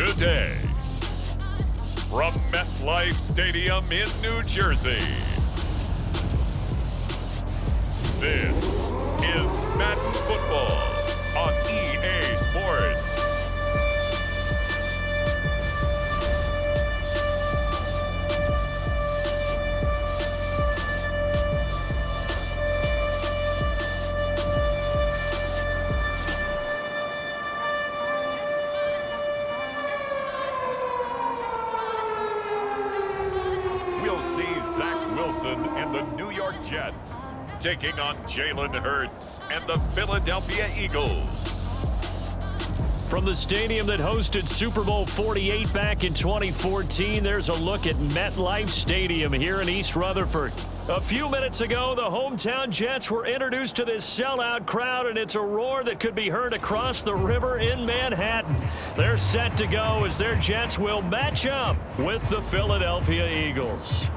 today. From MetLife Stadium in New Jersey, this is Madden Football on EA Sports. We'll see Zach Wilson and the New York Jets taking on Jalen Hurts and the Philadelphia Eagles. From the stadium that hosted Super Bowl 48 back in 2014, there's a look at MetLife Stadium here in East Rutherford. A few minutes ago, the hometown Jets were introduced to this sellout crowd, and it's a roar that could be heard across the river in Manhattan. They're set to go as their Jets will match up with the Philadelphia Eagles.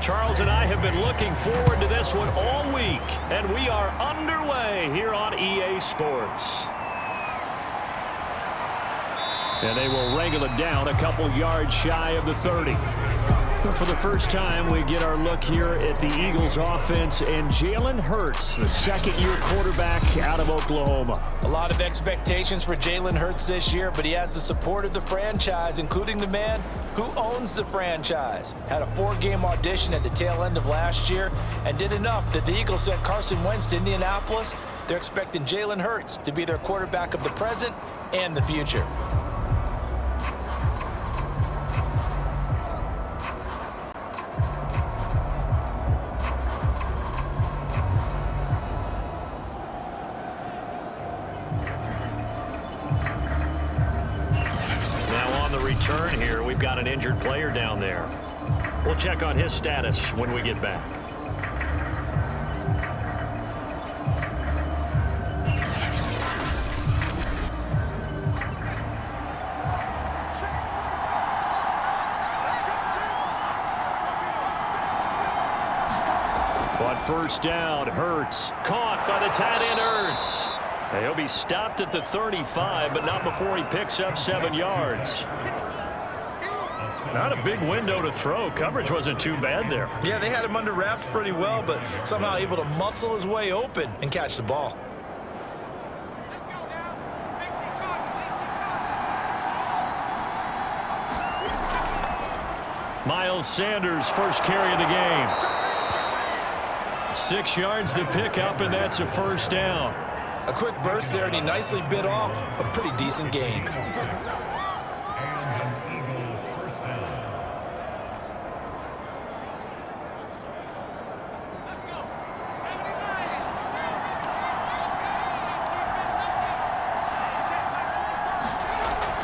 Charles and I have been looking forward to this one all week, and we are underway here on EA Sports. And they will wrangle it down a couple yards shy of the 30. For the first time, we get our look here at the Eagles offense and Jalen Hurts, the second-year quarterback out of Oklahoma. A lot of expectations for Jalen Hurts this year, but he has the support of the franchise, including the man who owns the franchise. Had a 4-game audition at the tail end of last year and did enough that the Eagles sent Carson Wentz to Indianapolis. They're expecting Jalen Hurts to be their quarterback of the present and the future. Return here. We've got an injured player down there. We'll check on his status when we get back. But first down, Hurts caught by the tight end Hurts. He'll be stopped at the 35, but not before he picks up 7 yards. Not a big window to throw. Coverage wasn't too bad there. Yeah, they had him under wraps pretty well, but somehow able to muscle his way open and catch the ball. Miles Sanders, first carry of the game. 6 yards the pickup, and that's a first down. A quick burst there, and he nicely bit off a pretty decent gain.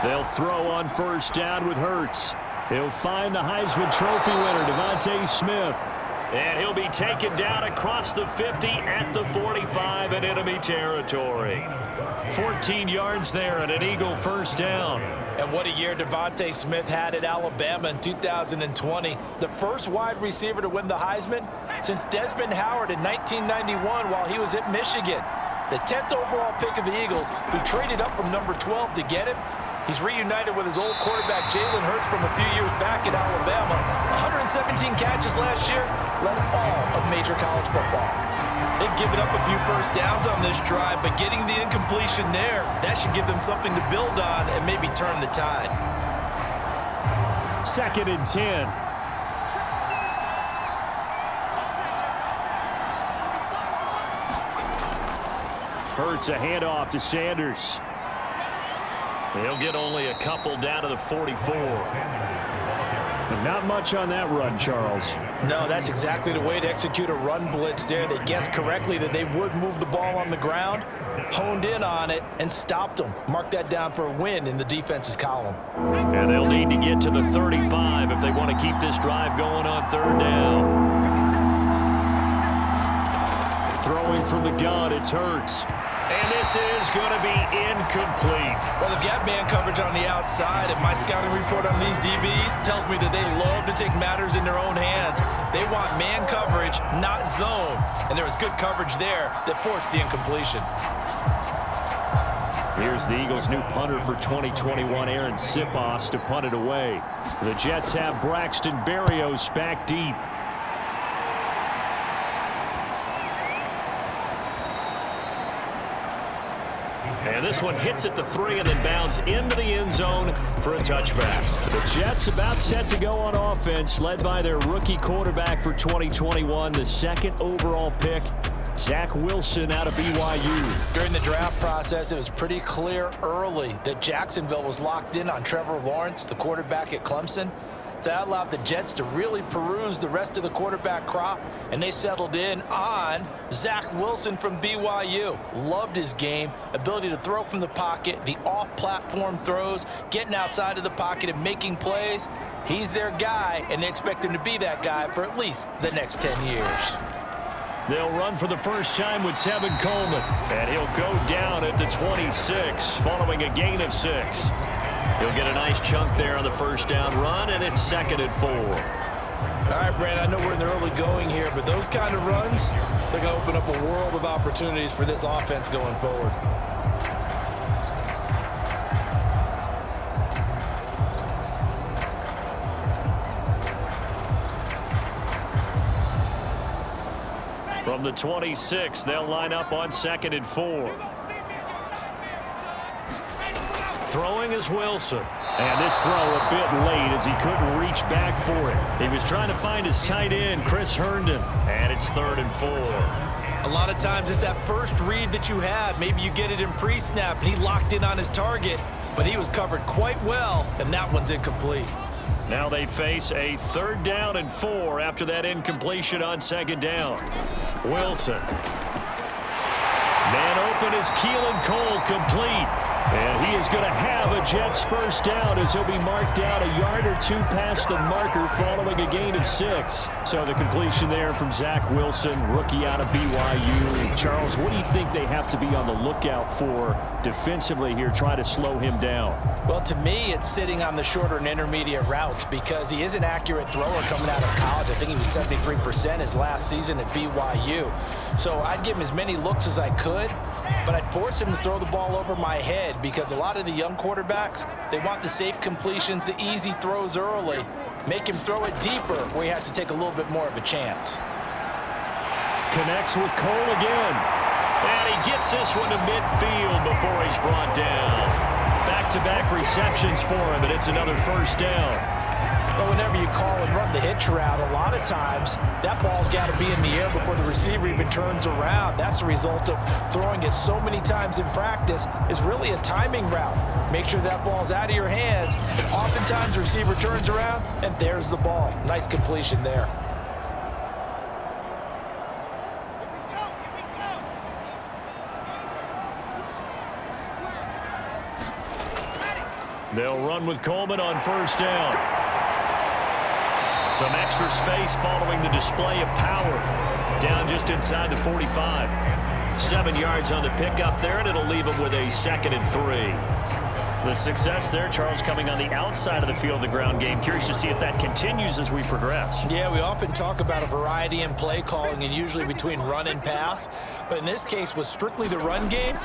They'll throw on first down with Hurts. He'll find the Heisman Trophy winner, DeVonta Smith. And he'll be taken down across the 50 at the 45 in enemy territory. 14 yards there and an Eagle first down. And what a year DeVonta Smith had at Alabama in 2020. The first wide receiver to win the Heisman since Desmond Howard in 1991 while he was at Michigan. The 10th overall pick of the Eagles, who traded up from number 12 to get him. He's reunited with his old quarterback, Jalen Hurts, from a few years back at Alabama. 117 catches last year, led all of major college football. They've given up a few first downs on this drive, but getting the incompletion there, that should give them something to build on and maybe turn the tide. 2nd and 10. Hurts a handoff to Sanders. He'll get only a couple down to the 44. Not much on that run, Charles. No, that's exactly the way to execute a run blitz there. They guessed correctly that they would move the ball on the ground, honed in on it, and stopped them. Mark that down for a win in the defense's column. And they'll need to get to the 35 if they want to keep this drive going on third down. Throwing from the gun, it's Hurts. And this is going to be incomplete. Well, they've got man coverage on the outside, and my scouting report on these DBs tells me that they love to take matters in their own hands. They want man coverage, not zone. And there was good coverage there that forced the incompletion. Here's the Eagles' new punter for 2021, Aaron Sipos, to punt it away. The Jets have Braxton Berrios back deep. And this one hits at the 3 and then bounds into the end zone for a touchback. The Jets about set to go on offense, led by their rookie quarterback for 2021, the second overall pick, Zach Wilson out of BYU. During the draft process, it was pretty clear early that Jacksonville was locked in on Trevor Lawrence, the quarterback at Clemson. That allowed the Jets to really peruse the rest of the quarterback crop, and they settled in on Zach Wilson from BYU. Loved his game, ability to throw from the pocket, the off-platform throws, getting outside of the pocket and making plays. He's their guy, and they expect him to be that guy for at least the next 10 years. They'll run for the first time with Tevin Coleman, and he'll go down at the 26 following a gain of 6. He'll get a nice chunk there on the first down run, and it's 2nd and 4. All right, Brand, I know we're in the early going here, but those kind of runs, they're going to open up a world of opportunities for this offense going forward. From the 26, they'll line up on 2nd and 4. Throwing is Wilson. And this throw a bit late as he couldn't reach back for it. He was trying to find his tight end, Chris Herndon. And it's 3rd and 4. A lot of times it's that first read that you have. Maybe you get it in pre-snap and he locked in on his target, but he was covered quite well, and that one's incomplete. Now they face a 3rd down and 4 after that incompletion on 2nd down. Wilson. Man open is Keelan Cole, complete. And he is going to have a Jets first down as he'll be marked out a yard or 2 past the marker following a gain of 6. So the completion there from Zach Wilson, rookie out of BYU. Charles, what do you think they have to be on the lookout for defensively here, try to slow him down? Well, to me, it's sitting on the shorter and intermediate routes because he is an accurate thrower coming out of college. I think he was 73% his last season at BYU. So I'd give him as many looks as I could, but I'd force him to throw the ball over my head because a lot of the young quarterbacks, they want the safe completions, the easy throws early. Make him throw it deeper where he has to take a little bit more of a chance. Connects with Cole again. And he gets this one to midfield before he's brought down. Back-to-back receptions for him, and it's another first down. Well, whenever you call and run the hitch route, a lot of times that ball's got to be in the air before the receiver even turns around. That's the result of throwing it so many times in practice. Is really a timing route. Make sure that ball's out of your hands, and oftentimes the receiver turns around, and there's the ball. Nice completion there. They'll run with Coleman on first down. Some extra space following the display of power. Down just inside the 45. 7 yards on the pickup there, and it'll leave them with a 2nd and 3. The success there, Charles, coming on the outside of the field, the ground game. Curious to see if that continues as we progress. Yeah, we often talk about a variety in play calling and usually between run and pass. But in this case, with strictly the run game,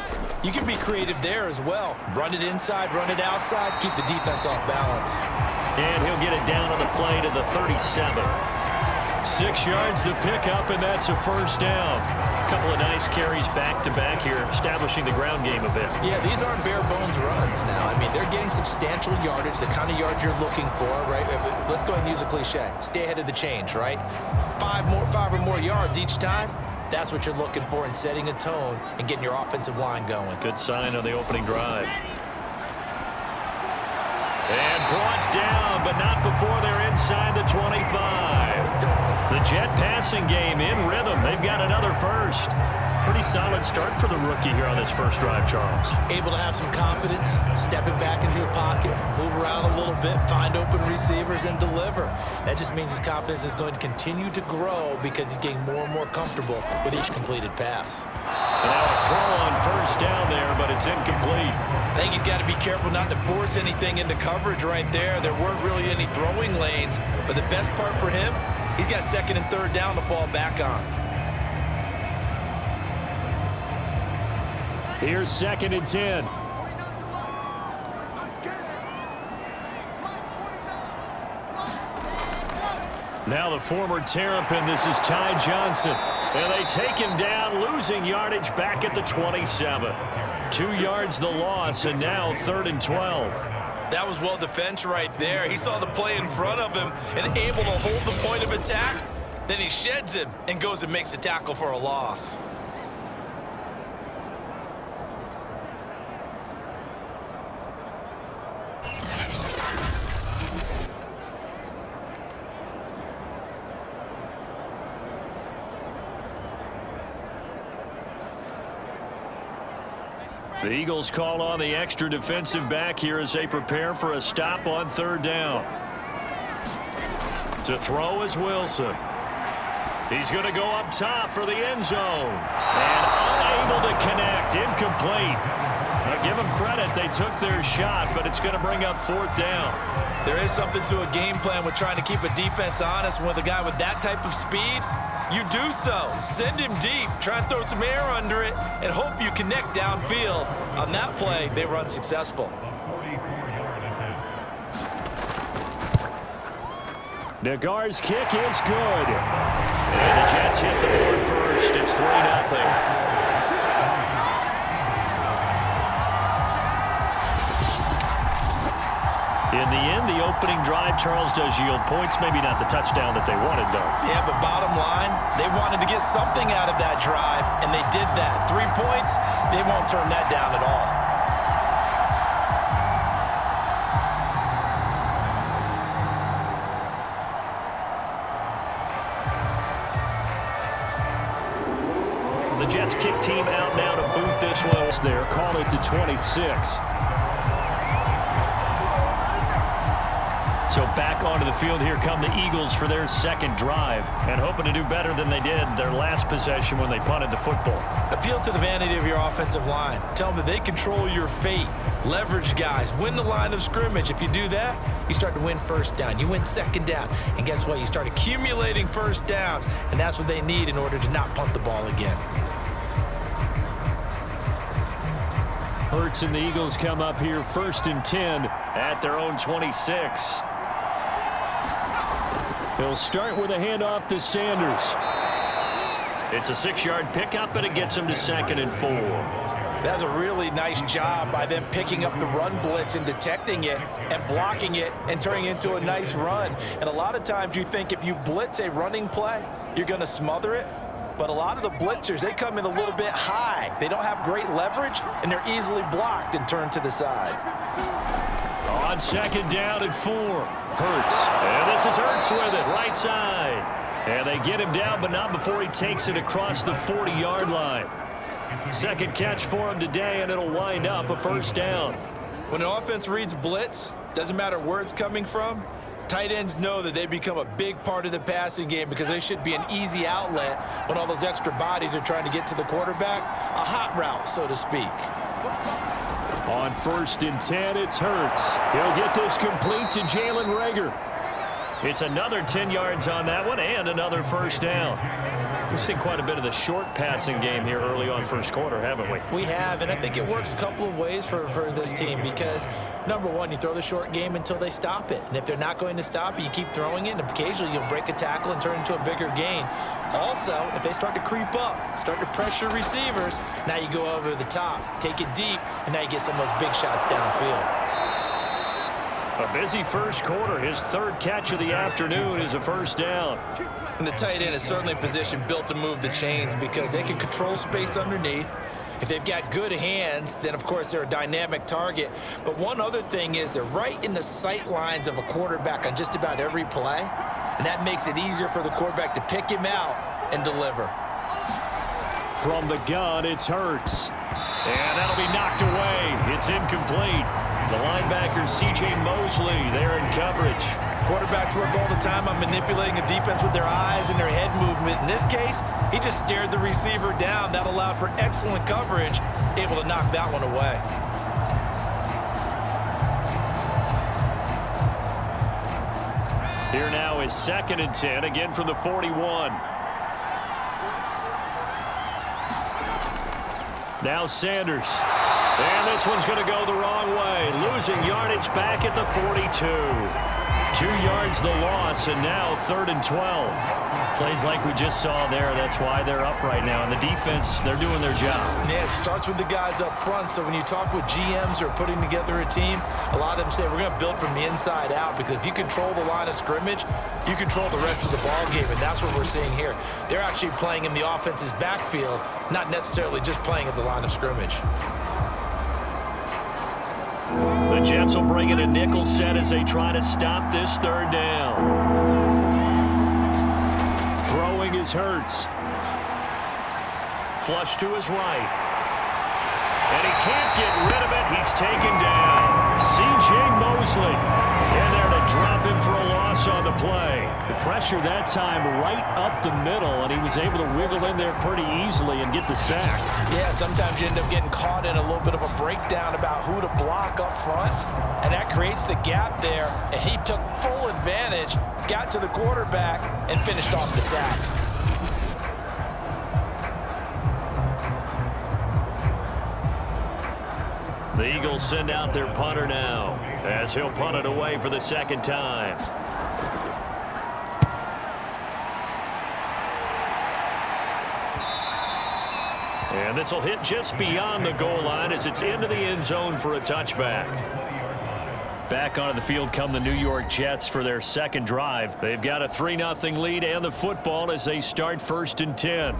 you can be creative there as well. Run it inside, run it outside, keep the defense off balance. And he'll get it down on the play to the 37. 6 yards the pickup, and that's a first down. A couple of nice carries back-to-back here, establishing the ground game a bit. Yeah, these aren't bare-bones runs now. I mean, they're getting substantial yardage, the kind of yards you're looking for, right? Let's go ahead and use a cliche. Stay ahead of the change, right? 5 or more yards each time. That's what you're looking for in setting a tone and getting your offensive line going. Good sign on the opening drive. And brought down, but not before they're inside the 25. The Jet passing game in rhythm. They've got another first. Pretty solid start for the rookie here on this first drive, Charles. Able to have some confidence, stepping back into the pocket, move around a little bit, find open receivers, and deliver. That just means his confidence is going to continue to grow because he's getting more and more comfortable with each completed pass. And now a throw on first down there, but it's incomplete. I think he's got to be careful not to force anything into coverage right there. There weren't really any throwing lanes, but the best part for him, he's got second and third down to fall back on. Here's 2nd and 10. Now the former Terrapin, this is Ty Johnson. And they take him down, losing yardage back at the 27. 2 yards the loss, and now 3rd and 12. That was well defense right there. He saw the play in front of him and able to hold the point of attack. Then he sheds him and goes and makes a tackle for a loss. The Eagles call on the extra defensive back here as they prepare for a stop on 3rd down. To throw is Wilson. He's going to go up top for the end zone. And unable to connect. Incomplete. Now give them credit. They took their shot, but it's going to bring up 4th down. There is something to a game plan with trying to keep a defense honest. With a guy with that type of speed, you do so. Send him deep. Try and throw some air under it and hope you connect downfield. On that play, they were unsuccessful. Nagar's kick is good. And the Jets hit the board first. It's 3-0. In the end, the opening drive, Charles, does yield points. Maybe not the touchdown that they wanted, though. Yeah, but bottom line, they wanted to get something out of that drive, and they did that. 3 points, they won't turn that down at all. The Jets kick team out now to boot this one. There, call it the 26. So back onto the field, here come the Eagles for their 2nd drive, and hoping to do better than they did their last possession when they punted the football. Appeal to the vanity of your offensive line. Tell them that they control your fate. Leverage guys. Win the line of scrimmage. If you do that, you start to win 1st down. You win 2nd down. And guess what? You start accumulating 1st downs, and that's what they need in order to not punt the ball again. Hurts and the Eagles come up here 1st and 10 at their own 26. He'll start with a handoff to Sanders. It's a 6-yard pickup, but it gets him to 2nd and 4. That's a really nice job by them picking up the run blitz and detecting it and blocking it and turning it into a nice run. And a lot of times you think if you blitz a running play, you're going to smother it. But a lot of the blitzers, they come in a little bit high. They don't have great leverage, and they're easily blocked and turned to the side. On 2nd down and 4. Hurts. And this is Hurts with it, right side. And they get him down, but not before he takes it across the 40-yard line. 2nd catch for him today, and it'll wind up a 1st down. When an offense reads blitz, doesn't matter where it's coming from, tight ends know that they become a big part of the passing game because they should be an easy outlet when all those extra bodies are trying to get to the quarterback. A hot route, so to speak. On 1st and 10, it's Hurts. He'll get this complete to Jalen Reagor. It's another 10 yards on that one and another 1st down. We've seen quite a bit of the short passing game here early on 1st quarter, haven't we? We have, and I think it works a couple of ways for this team because, number one, you throw the short game until they stop it. And if they're not going to stop it, you keep throwing it, and occasionally you'll break a tackle and turn into a bigger gain. Also, if they start to creep up, start to pressure receivers, now you go over the top, take it deep, and now you get some of those big shots downfield. A busy 1st quarter. His 3rd catch of the afternoon is a 1st down. And the tight end is certainly a position built to move the chains because they can control space underneath. If they've got good hands, then of course they're a dynamic target. But one other thing is they're right in the sight lines of a quarterback on just about every play, and that makes it easier for the quarterback to pick him out and deliver. From the gun, it's Hurts. And that'll be knocked away. It's incomplete. The linebacker, C.J. Mosley, there in coverage. Quarterbacks work all the time on manipulating a defense with their eyes and their head movement. In this case, he just stared the receiver down. That allowed for excellent coverage, able to knock that one away. Here now is 2nd and 10, again from the 41. Now Sanders. And this one's going to go the wrong way. Losing yardage back at the 42. 2 yards the loss, and now 3rd and 12. Plays like we just saw there. That's why they're up right now. And the defense, they're doing their job. Yeah, it starts with the guys up front. So when you talk with GMs who are putting together a team, a lot of them say we're going to build from the inside out, because if you control the line of scrimmage, you control the rest of the ball game, and that's what we're seeing here. They're actually playing in the offense's backfield, not necessarily just playing at the line of scrimmage. The Jets will bring in a nickel set as they try to stop this 3rd down. Throwing is Hurts. Flush to his right. And he can't get rid of it. He's taken down. C.J. Mosley in there to drop him for a loss on the play. The pressure that time right up the middle, and he was able to wiggle in there pretty easily and get the sack. Yeah, sometimes you end up getting caught in a little bit of a breakdown about who to block up front, and that creates the gap there, and he took full advantage, got to the quarterback, and finished off the sack. The Eagles send out their punter now, as he'll punt it away for the 2nd time. And this will hit just beyond the goal line as it's into the end zone for a touchback. Back onto the field come the New York Jets for their 2nd drive. They've got a 3-0 lead and the football as they start 1st and 10.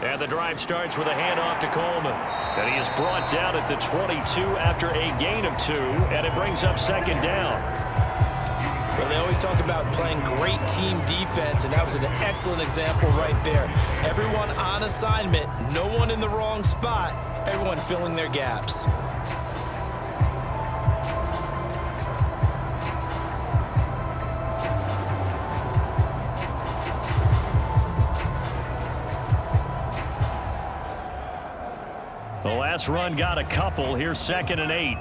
And the drive starts with a handoff to Coleman. And he is brought down at the 22 after a gain of 2, and it brings up 2nd down. Well, they always talk about playing great team defense, and that was an excellent example right there. Everyone on assignment, no one in the wrong spot, everyone filling their gaps. The last run got a couple. Here's 2nd and 8.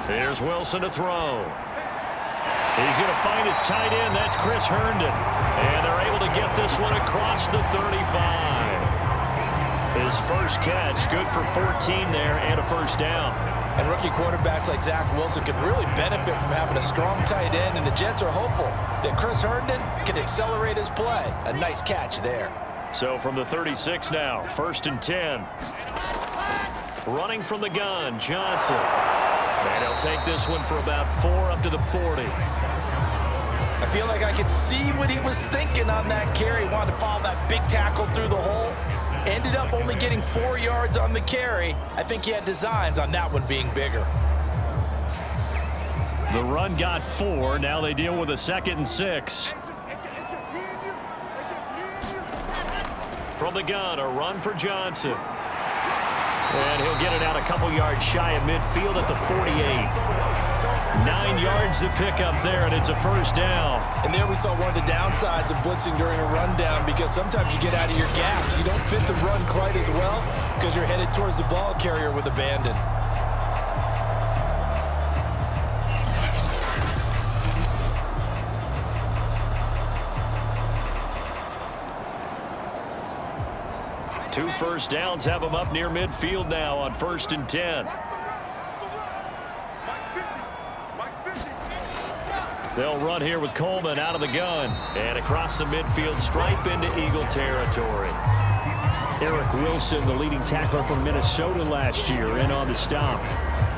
Here's Wilson to throw. He's going to find his tight end. That's Chris Herndon. And they're able to get this one across the 35. His first catch, good for 14 there and a 1st down. And rookie quarterbacks like Zach Wilson could really benefit from having a strong tight end, and the Jets are hopeful that Chris Herndon can accelerate his play. A nice catch there. So from the 36 now, 1st and 10. Running from the gun, Johnson. And he'll take this one for about 4 up to the 40. I feel like I could see what he was thinking on that carry. Wanted to follow that big tackle through the hole. Ended up only getting 4 yards on the carry. I think he had designs on that one being bigger. The run got 4. Now they deal with a 2nd and 6. From the gun, a run for Johnson. And he'll get it out a couple yards shy of midfield at the 48. 9 yards to pick up there, and it's a 1st down. And there we saw one of the downsides of blitzing during a rundown, because sometimes you get out of your gaps. You don't fit the run quite as well because you're headed towards the ball carrier with abandon. Two 1st downs have them up near midfield now on 1st and 10. They'll run here with Coleman out of the gun. And across the midfield stripe into Eagle territory. Eric Wilson, the leading tackler from Minnesota last year, in on the stop.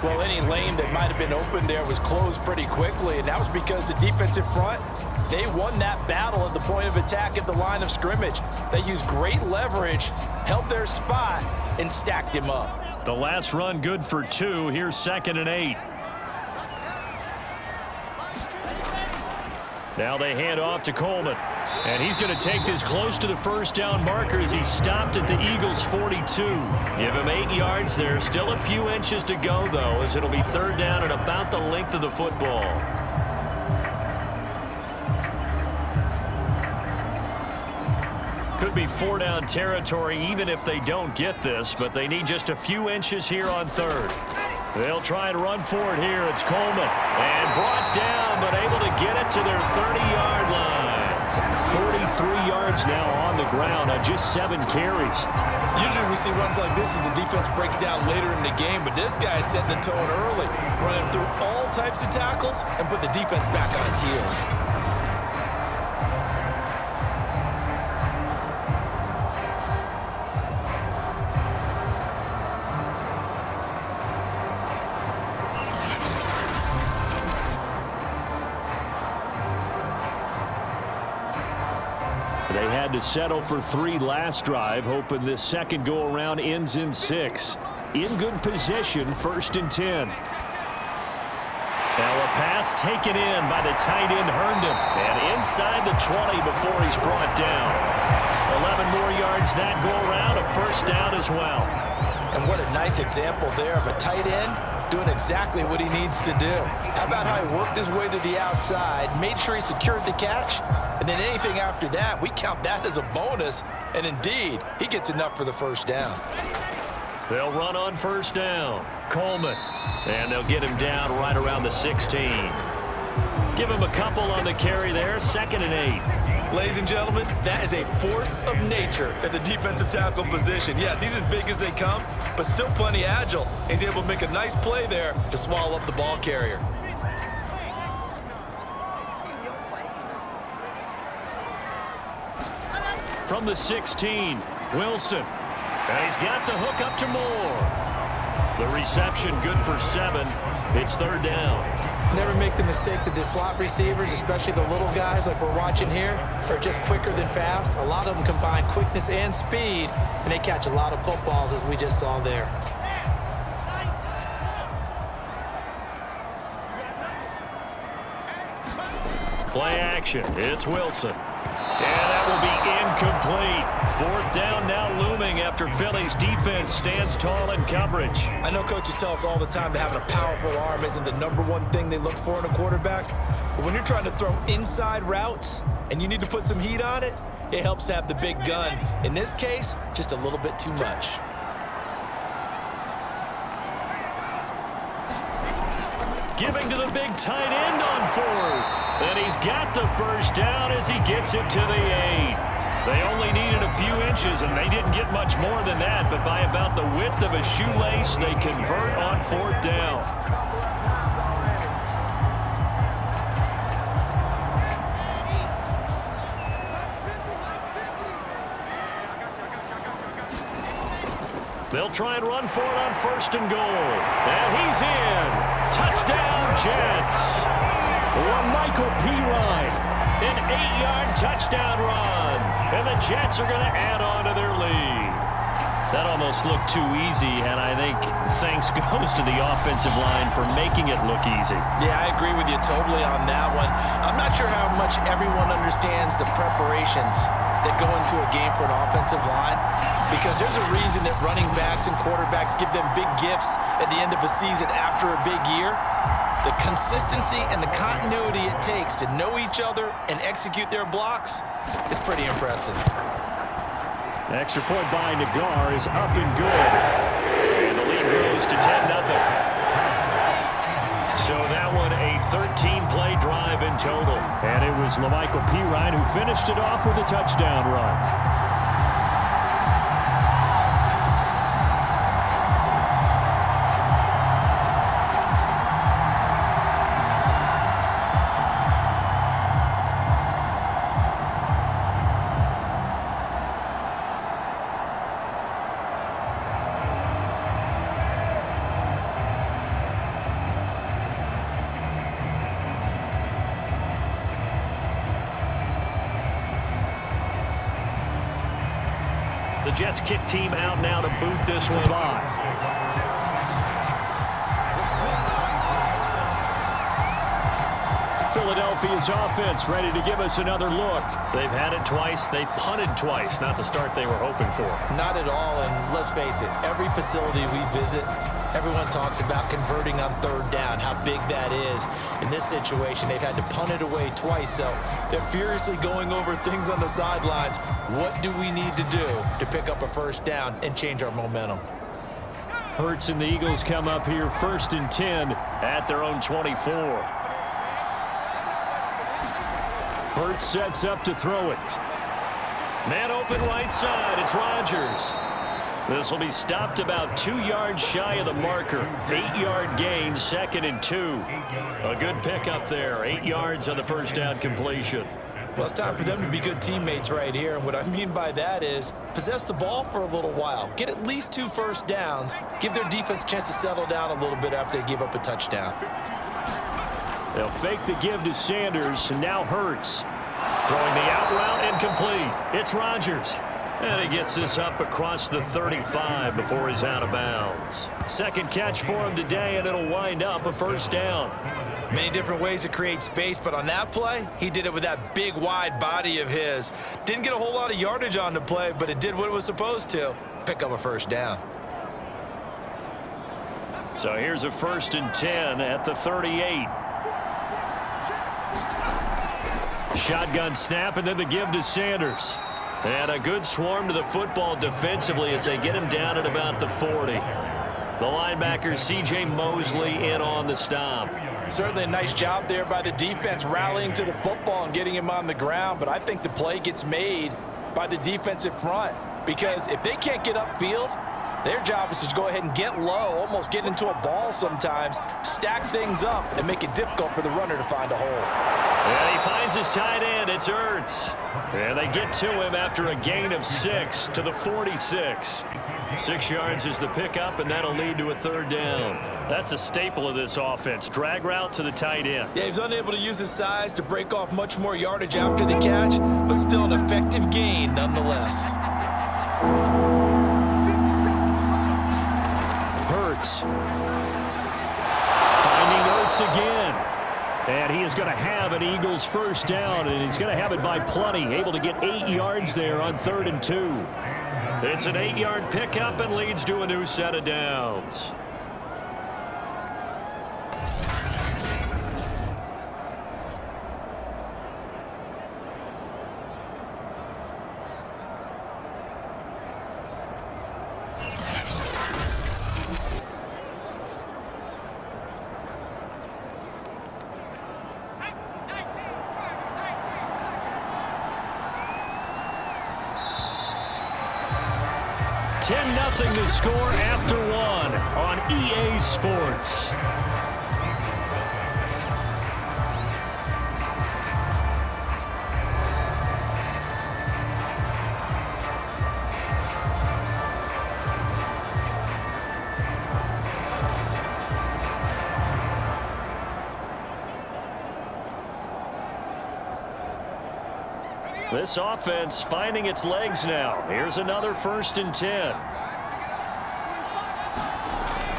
Well, any lane that might have been open there was closed pretty quickly, and that was because the defensive front, they won that battle at the point of attack at the line of scrimmage. They used great leverage, held their spot, and stacked him up. The last run good for 2. Here's 2nd and 8. Now they hand off to Coleman. And he's going to take this close to the first down marker as he stopped at the Eagles' 42. Give him 8 yards there. Still a few inches to go, though, as it'll be 3rd down and about the length of the football. Could be 4-down territory even if they don't get this, but they need just a few inches here on 3rd. They'll try and run for it here. It's Coleman. And brought down, but able to get it to their 30-yard line. 43 yards now on the ground on just 7 carries. Usually we see runs like this as the defense breaks down later in the game, but this guy is setting the tone early, running through all types of tackles and put the defense back on its heels. They had to settle for 3 last drive, hoping this second go-around ends in 6. In good position, 1st and 10. Now a pass taken in by the tight end Herndon. And inside the 20 before he's brought down. 11 more yards that go-around, a 1st down as well. And what a nice example there of a tight end doing exactly what he needs to do. How about how he worked his way to the outside, made sure he secured the catch, and then anything after that, we count that as a bonus. And indeed, he gets enough for the 1st down. They'll run on 1st down. Coleman. And they'll get him down right around the 16. Give him a couple on the carry there. 2nd and 8. Ladies and gentlemen, that is a force of nature at the defensive tackle position. Yes, he's as big as they come, but still plenty agile. He's able to make a nice play there to swallow up the ball carrier. From the 16, Wilson. And he's got the hook up to Moore. The reception good for 7. It's 3rd down. Never make the mistake that the slot receivers, especially the little guys like we're watching here, are just quicker than fast. A lot of them combine quickness and speed, and they catch a lot of footballs, as we just saw there. Play action. It's Wilson. And that will be incomplete. 4th down now looming after Philly's defense stands tall in coverage. I know coaches tell us all the time that having a powerful arm isn't the #1 thing they look for in a quarterback. But when you're trying to throw inside routes and you need to put some heat on it, it helps to have the big gun. In this case, just a little bit too much. Giving to the big tight end on 4th. And he's got the 1st down as he gets it to the 8. They only needed a few inches, and they didn't get much more than that. But by about the width of a shoelace, they convert on 4th down. They'll try and run for it on 1st and goal. And he's in. Touchdown, Jets. Michael Pirine. An 8-yard touchdown run. And the Jets are going to add on to their lead. That almost looked too easy, and I think thanks goes to the offensive line for making it look easy. Yeah, I agree with you totally on that one. I'm not sure how much everyone understands the preparations that go into a game for an offensive line, because there's a reason that running backs and quarterbacks give them big gifts at the end of a season after a big year. The consistency and the continuity it takes to know each other and execute their blocks is pretty impressive. Extra point by Nagar is up and good. And the lead grows to 10-0. So that one a 13-play drive in total. And it was Michael Pirine who finished it off with a touchdown run. The Jets kick team out now to boot this one by. Philadelphia's offense ready to give us another look. They've had it twice. They've punted twice. Not the start they were hoping for. Not at all, and let's face it, every facility we visit, everyone talks about converting on third down, how big that is. In this situation, they've had to punt it away twice, so they're furiously going over things on the sidelines. What do we need to do to pick up a first down and change our momentum? Hurts and the Eagles come up here 1st and 10 at their own 24. Hurts sets up to throw it. Man open right side. It's Rodgers. This will be stopped about 2 yards shy of the marker. 8-yard gain, 2nd and 2. A good pickup there. 8 yards on the first down completion. Well, it's time for them to be good teammates right here. And what I mean by that is possess the ball for a little while. Get at least 2 first downs. Give their defense a chance to settle down a little bit after they give up a touchdown. They'll fake the give to Sanders, and now Hurts. Throwing the out route incomplete. It's Rodgers. And he gets this up across the 35 before he's out of bounds. Second catch for him today, and it'll wind up a first down. Many different ways to create space, but on that play, he did it with that big, wide body of his. Didn't get a whole lot of yardage on the play, but it did what it was supposed to. Pick up a first down. So here's a 1st and 10 at the 38. Shotgun snap, and then the give to Sanders. And a good swarm to the football defensively as they get him down at about the 40. The linebacker, C.J. Mosley, in on the stop. Certainly a nice job there by the defense rallying to the football and getting him on the ground, but I think the play gets made by the defensive front because if they can't get upfield, their job is to go ahead and get low, almost get into a ball sometimes, stack things up, and make it difficult for the runner to find a hole. And he finds his tight end. It's Ertz. And they get to him after a gain of 6 to the 46. 6 yards is the pickup, and that'll lead to a third down. That's a staple of this offense. Drag route to the tight end. Yeah, he's unable to use his size to break off much more yardage after the catch, but still an effective gain nonetheless. Hurts. Finding Ertz again. And he is going to have an Eagles first down, and he's going to have it by plenty. Able to get 8 yards there on 3rd and 2. It's an 8-yard pickup and leads to a new set of downs. Nothing to score after 1 on EA Sports. This offense finding its legs now. Here's another 1st and 10.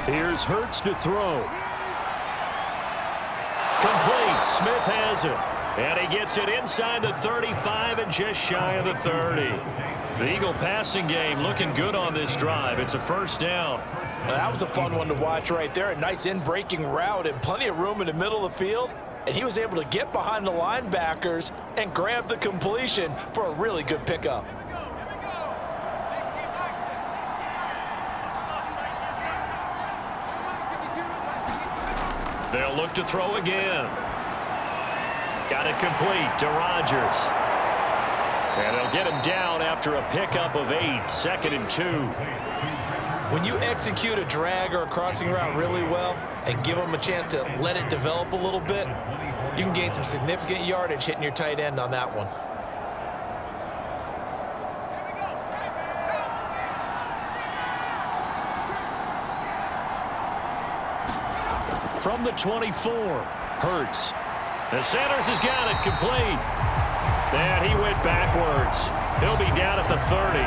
Here's Hurts to throw. Complete. Smith has it. And he gets it inside the 35 and just shy of the 30. The Eagle passing game looking good on this drive. It's a first down. Well, that was a fun one to watch right there. A nice in-breaking route and plenty of room in the middle of the field. And he was able to get behind the linebackers and grab the completion for a really good pickup. They'll look to throw again. Got it complete to Rodgers. And they'll get him down after a pickup of 8, 2nd and 2. When you execute a drag or a crossing route really well and give them a chance to let it develop a little bit, you can gain some significant yardage hitting your tight end on that one. From the 24, Hurts. And Sanders has got it complete. And he went backwards. He'll be down at the 30.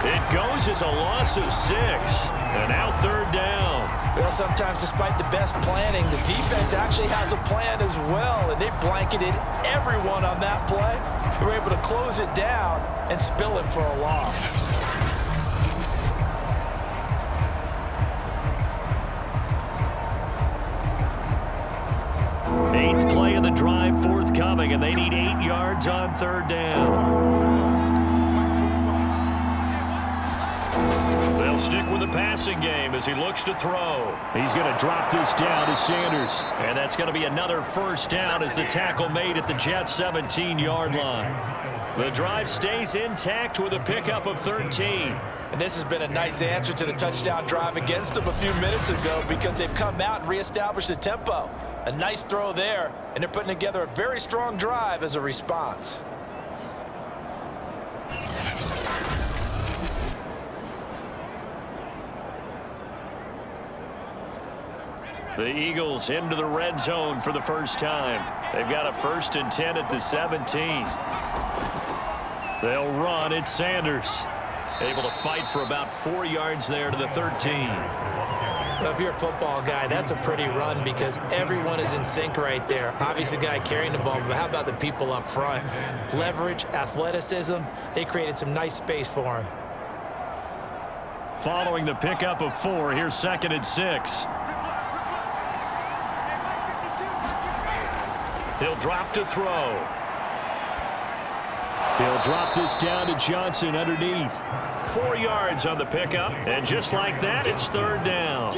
It goes as a loss of 6. And now third down. Well, sometimes despite the best planning, the defense actually has a plan as well, and they blanketed everyone on that play. They were able to close it down and spill him for a loss. Eighth play of the drive forthcoming, and they need 8 yards on third down. They'll stick with the passing game as he looks to throw. He's going to drop this down to Sanders. And that's going to be another first down as the tackle made at the Jets' 17-yard line. The drive stays intact with a pickup of 13. And this has been a nice answer to the touchdown drive against them a few minutes ago because they've come out and reestablished the tempo. A nice throw there, and they're putting together a very strong drive as a response. The Eagles into the red zone for the first time. They've got a 1st and 10 at the 17. They'll run. It's Sanders. Able to fight for about 4 yards there to the 13. Well, if you're a football guy, that's a pretty run because everyone is in sync right there. Obviously, the guy carrying the ball, but how about the people up front? Leverage, athleticism, they created some nice space for him. Following the pickup of 4, here's 2nd and 6. He'll drop to throw. He'll drop this down to Johnson underneath. 4 yards on the pickup, and just like that, it's third down.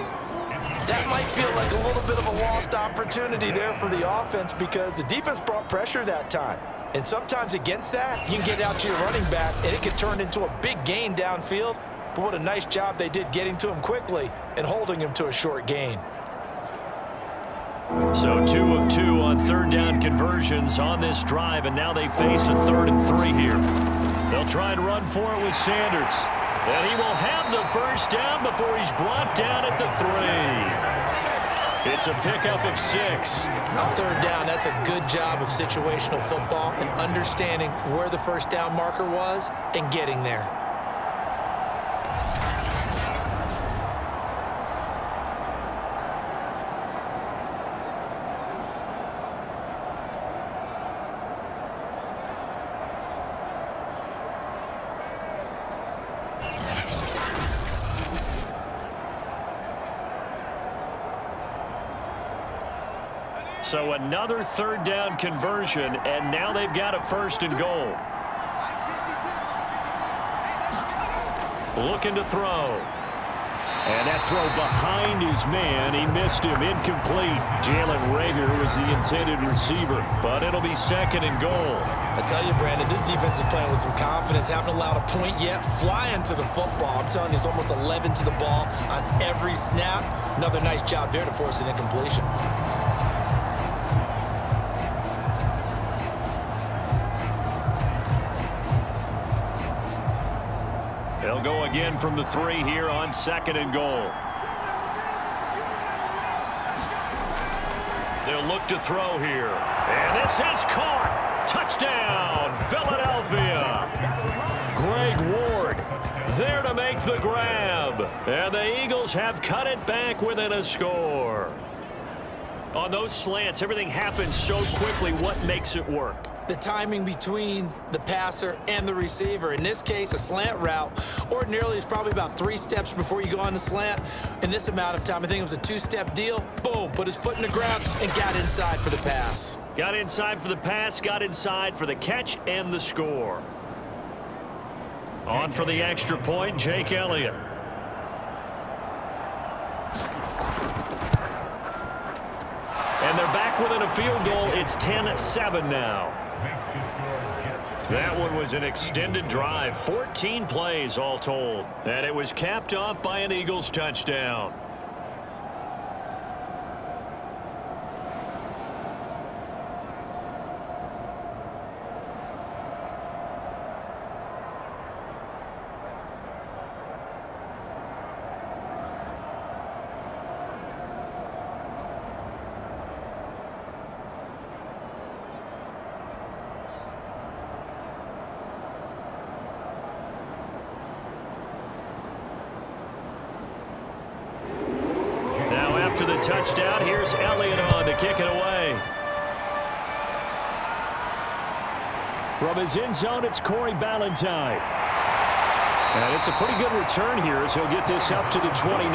That might feel like a little bit of a lost opportunity there for the offense because the defense brought pressure that time. And sometimes against that, you can get out to your running back, and it can turn into a big gain downfield. But what a nice job they did getting to him quickly and holding him to a short gain. So 2 of 2 on third down conversions on this drive, and now they face a 3rd and 3 here. They'll try and run for it with Sanders. And he will have the first down before he's brought down at the 3. It's a pickup of 6. On third down, that's a good job of situational football and understanding where the first down marker was and getting there. So another 3rd down conversion, and now they've got a 1st and goal. Looking to throw. And that throw behind his man. He missed him. Incomplete. Jalen Reagor was the intended receiver, but it'll be 2nd and goal. I tell you, Brandon, this defense is playing with some confidence. Haven't allowed a point yet. Flying to the football. I'm telling you, it's almost 11 to the ball on every snap. Another nice job there to force an incompletion. They'll go again from the 3 here on 2nd and goal. They'll look to throw here. And this is caught. Touchdown, Philadelphia. Greg Ward there to make the grab. And the Eagles have cut it back within a score. On those slants, everything happens so quickly. What makes it work? The timing between the passer and the receiver. In this case, a slant route ordinarily is probably about 3 steps before you go on the slant. In this amount of time, I think it was a 2-step deal. Boom, put his foot in the ground and got inside for the pass. Got inside for the pass, got inside for the catch and the score. On for the extra point, Jake Elliott. And they're back within a field goal. It's 10-7 now. That one was an extended drive, 14 plays all told. And it was capped off by an Eagles touchdown. after the touchdown. Here's Elliott on to kick it away. From his end zone, it's Corey Ballantyne. And it's a pretty good return here as he'll get this up to the 29.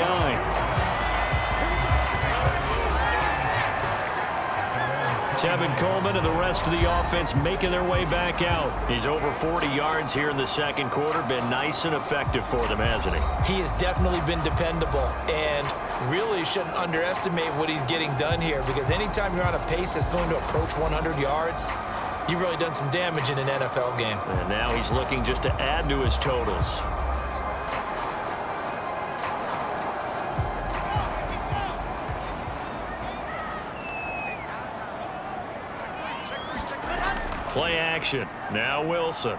Tevin Coleman and the rest of the offense making their way back out. He's over 40 yards here in the second quarter. Been nice and effective for them, hasn't he? He has definitely been dependable, and really shouldn't underestimate what he's getting done here, because anytime you're on a pace that's going to approach 100 yards, you've really done some damage in an NFL game. And now he's looking just to add to his totals. Play action. Now Wilson.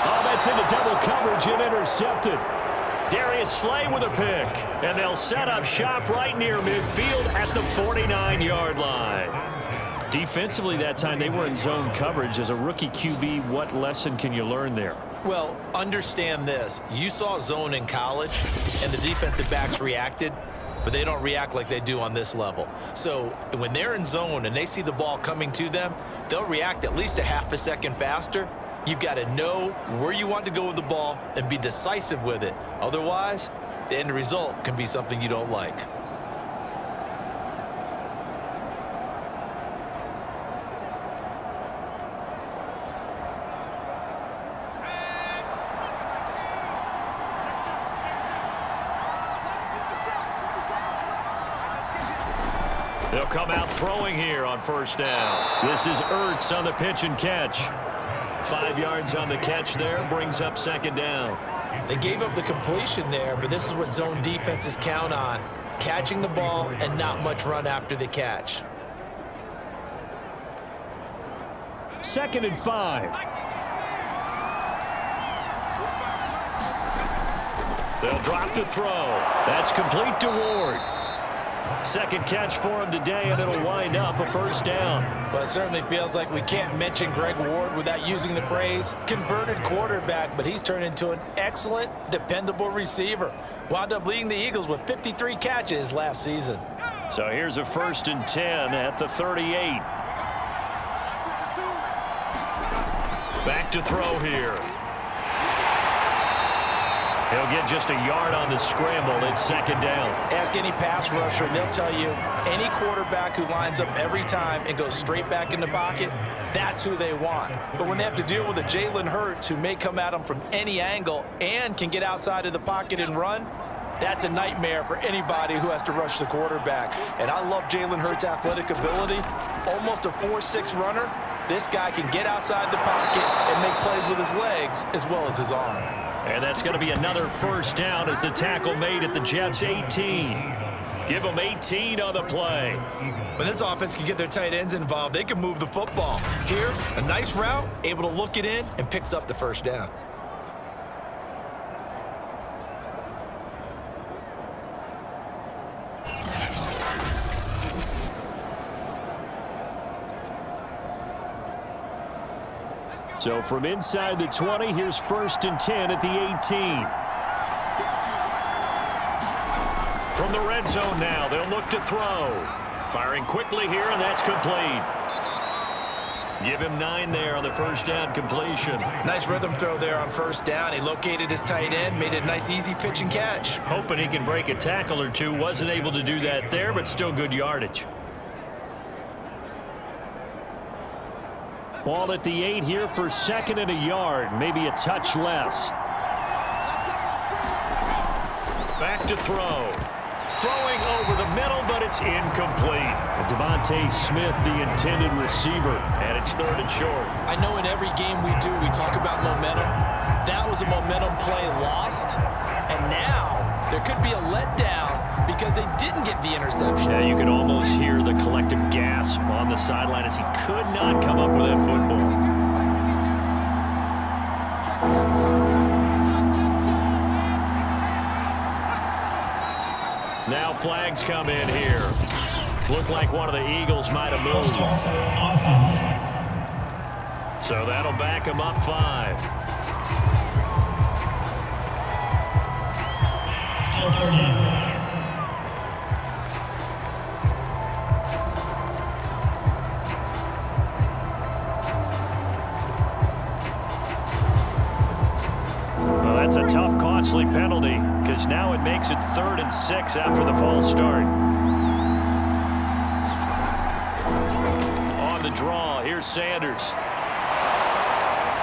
Oh, that's into double coverage and intercepted. Darius Slay with a pick. And they'll set up shop right near midfield at the 49-yard line. Defensively that time, they were in zone coverage. As a rookie QB, what lesson can you learn there? Well, understand this. You saw zone in college, and the defensive backs reacted, but they don't react like they do on this level. So when they're in zone and they see the ball coming to them, they'll react at least a half a second faster. You've got to know where you want to go with the ball and be decisive with it. Otherwise, the end result can be something you don't like. They'll come out throwing here on first down. This is Ertz on the pitch and catch. 5 yards on the catch there, brings up second down. They gave up the completion there, but this is what zone defenses count on. Catching the ball and not much run after the catch. 2nd and 5. They'll drop to throw. That's complete to Ward. Second catch for him today, and it'll wind up a first down. Well, it certainly feels like we can't mention Greg Ward without using the phrase converted quarterback, but he's turned into an excellent, dependable receiver. Wound up leading the Eagles with 53 catches last season. So here's a 1st and 10 at the 38. Back to throw here. He'll get just a yard on the scramble. It's second down. Ask any pass rusher, and they'll tell you any quarterback who lines up every time and goes straight back in the pocket, that's who they want. But when they have to deal with a Jalen Hurts who may come at them from any angle and can get outside of the pocket and run, that's a nightmare for anybody who has to rush the quarterback. And I love Jalen Hurts' athletic ability. Almost a 4.6 runner. This guy can get outside the pocket and make plays with his legs as well as his arm. And that's going to be another first down as the tackle made at the Jets' 18. Give them 18 on the play. When this offense can get their tight ends involved, they can move the football. Here, a nice route, able to look it in, and picks up the first down. So from inside the 20, here's 1st and 10 at the 18. From the red zone now, they'll look to throw. Firing quickly here, and that's complete. Give him 9 there on the first down completion. Nice rhythm throw there on first down. He located his tight end, made a nice easy pitch and catch. Hoping he can break a tackle or two. Wasn't able to do that there, but still good yardage. Ball at the 8 here for 2nd and a yard, maybe a touch less. Back to throw. Throwing over the middle, but it's incomplete. Devontae Smith, the intended receiver, and it's 3rd and short. I know in every game we do, we talk about momentum. That was a momentum play lost, and now there could be a letdown because they didn't get the interception. Yeah, you could almost hear the collective gasp on the sideline as he could not come up with that football. Now flags come in here. Looked like one of the Eagles might have moved. So that'll back him up 5. Still 30. holding penalty, because now it makes it 3rd and 6 after the false start. On the draw, here's Sanders.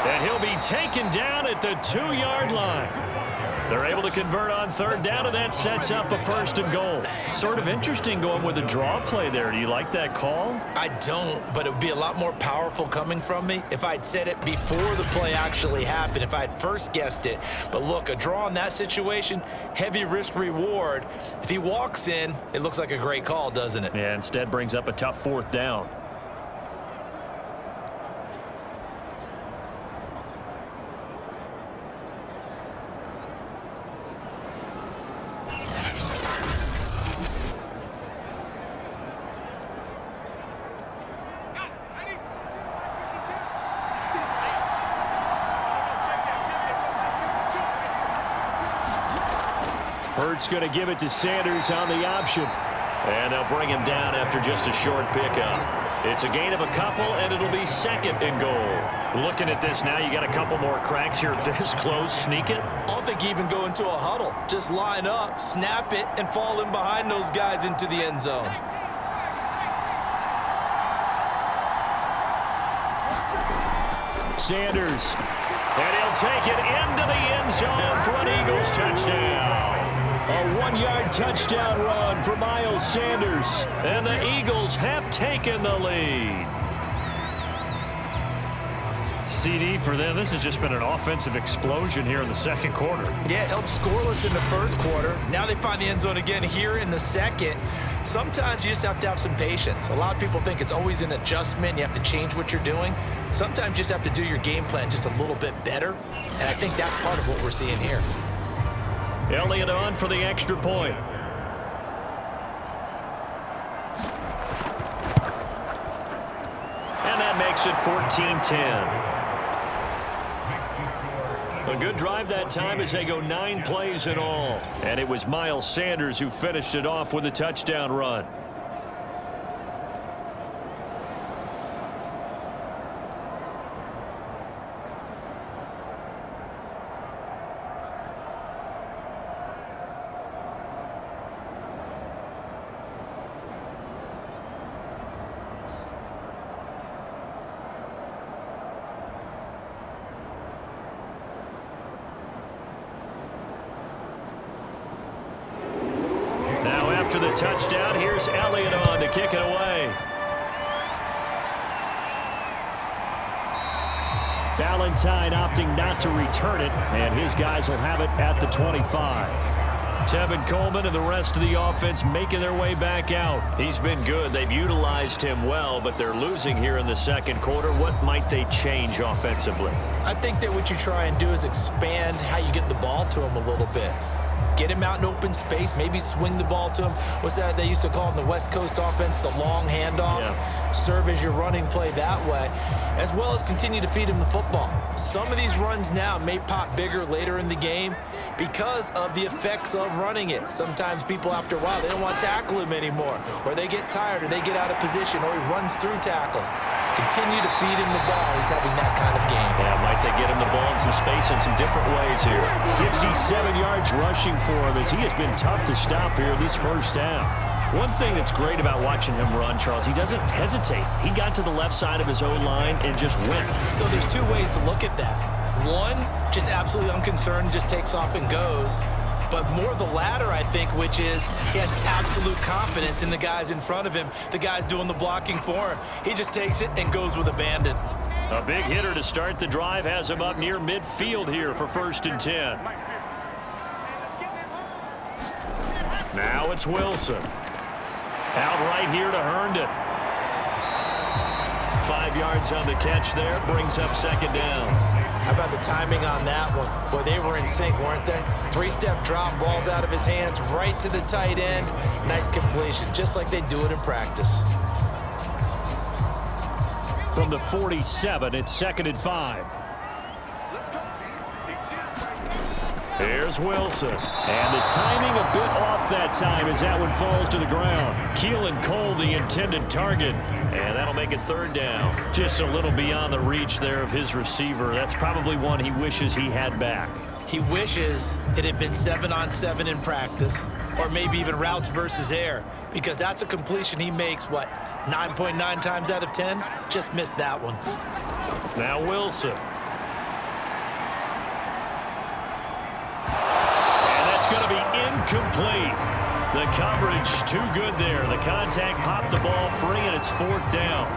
And he'll be taken down at the 2-yard line. They're able to convert on 3rd down, and that sets up a 1st and goal. Sort of interesting going with a draw play there. Do you like that call? I don't, but it would be a lot more powerful coming from me if I'd said it before the play actually happened, if I'd first guessed it. But look, a draw in that situation, heavy risk reward. If he walks in, it looks like a great call, doesn't it? Yeah, instead brings up a tough 4th down. Hurts going to give it to Sanders on the option. And they'll bring him down after just a short pickup. It's a gain of a couple, and it'll be 2nd and goal. Looking at this now, you got a couple more cracks here this close. Sneak it. I don't think you even go into a huddle. Just line up, snap it, and fall in behind those guys into the end zone. Sanders. And he'll take it into the end zone for an Eagles touchdown. A 1-yard touchdown run for Miles Sanders. And the Eagles have taken the lead. CD for them. This has just been an offensive explosion here in the 2nd quarter. Yeah, held scoreless in the 1st quarter. Now they find the end zone again here in the 2nd. Sometimes you just have to have some patience. A lot of people think it's always an adjustment. You have to change what you're doing. Sometimes you just have to do your game plan just a little bit better. And I think that's part of what we're seeing here. Elliott on for the extra point. And that makes it 14-10. A good drive that time as they go 9 plays in all. And it was Miles Sanders who finished it off with a touchdown run. After the touchdown, here's Elliott on to kick it away. Valentine opting not to return it, and his guys will have it at the 25. Tevin Coleman and the rest of the offense making their way back out. He's been good. They've utilized him well, but they're losing here in the 2nd quarter. What might they change offensively? I think that what you try and do is expand how you get the ball to him a little bit. Get him out in open space, maybe swing the ball to him. What's that they used to call in the West Coast offense, the long handoff? Yeah. Serve as your running play that way, as well as continue to feed him the football. Some of these runs now may pop bigger later in the game because of the effects of running it. Sometimes people, after a while, they don't want to tackle him anymore, or they get tired, or they get out of position, or he runs through tackles. Continue to feed him the ball. He's having that kind of game. Yeah, might they get him the ball in some space in some different ways here. 67 yards rushing for him as he has been tough to stop here this 1st half. One thing that's great about watching him run, Charles, he doesn't hesitate. He got to the left side of his O-line and just went. So there's 2 ways to look at that. One, just absolutely unconcerned, just takes off and goes. But more the latter, I think, which is he has absolute confidence in the guys in front of him, the guys doing the blocking for him. He just takes it and goes with abandon. A big hitter to start the drive has him up near midfield here for 1st and 10. Now it's Wilson. Out right here to Herndon. 5 yards on the catch there. Brings up 2nd down. How about the timing on that one? Boy, they were in sync, weren't they? 3-step drop, balls out of his hands, right to the tight end. Nice completion, just like they do it in practice. From the 47, it's 2nd and 5. Here's Wilson. And the timing a bit off that time as that one falls to the ground. Keelan Cole, the intended target. And that'll make it 3rd down. Just a little beyond the reach there of his receiver. That's probably one he wishes he had back. He wishes it had been 7-on-7 in practice, or maybe even routes versus air, because that's a completion he makes, 9.9 times out of 10? Just missed that one. Now Wilson. And that's going to be incomplete. The coverage too good there. The contact popped the ball free, and it's 4th down.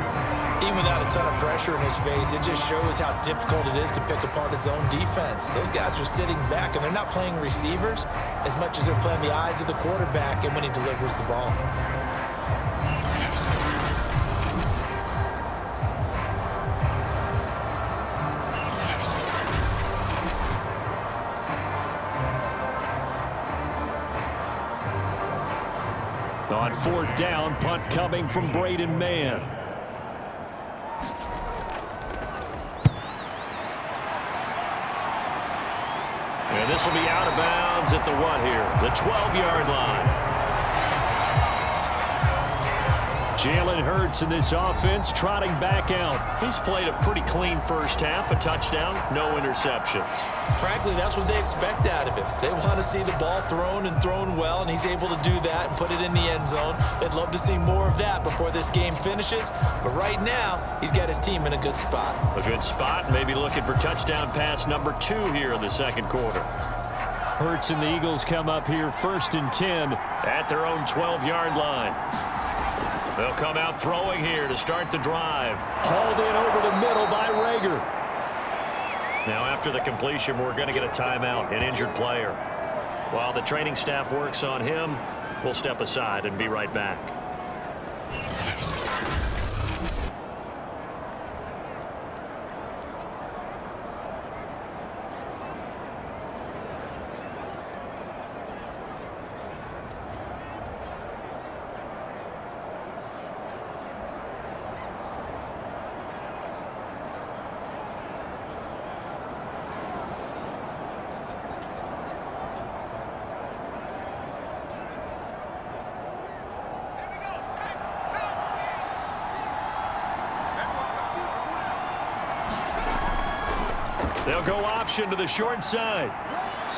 Even without a ton of pressure in his face, it just shows how difficult it is to pick apart his own defense. Those guys are sitting back, and they're not playing receivers as much as they're playing the eyes of the quarterback and when he delivers the ball. On 4th down, punt coming from Braden Mann. And this will be out of bounds at the what here? The 12-yard line. Jalen Hurts in this offense trotting back out. He's played a pretty clean first half, a touchdown, no interceptions. Frankly, that's what they expect out of him. They want to see the ball thrown and thrown well, and he's able to do that and put it in the end zone. They'd love to see more of that before this game finishes, but right now, he's got his team in a good spot. A good spot, maybe looking for touchdown pass number 2 here in the second quarter. Hurts and the Eagles come up here 1st and 10 at their own 12-yard line. They'll come out throwing here to start the drive. Hauled in over the middle by Rager. Now after the completion, we're going to get a timeout, an injured player. While the training staff works on him, we'll step aside and be right back. They'll go option to the short side.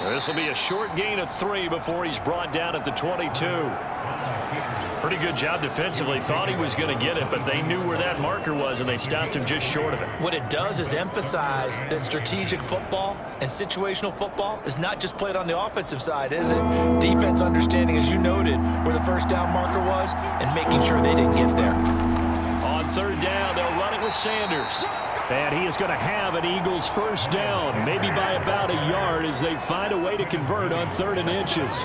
This will be a short gain of 3 before he's brought down at the 22. Pretty good job defensively. Thought he was going to get it, but they knew where that marker was, and they stopped him just short of it. What it does is emphasize that strategic football and situational football is not just played on the offensive side, is it? Defense understanding, as you noted, where the first down marker was and making sure they didn't get there. On 3rd down, they'll run it with Sanders. And he is going to have an Eagles first down, maybe by about a yard as they find a way to convert on 3rd and inches.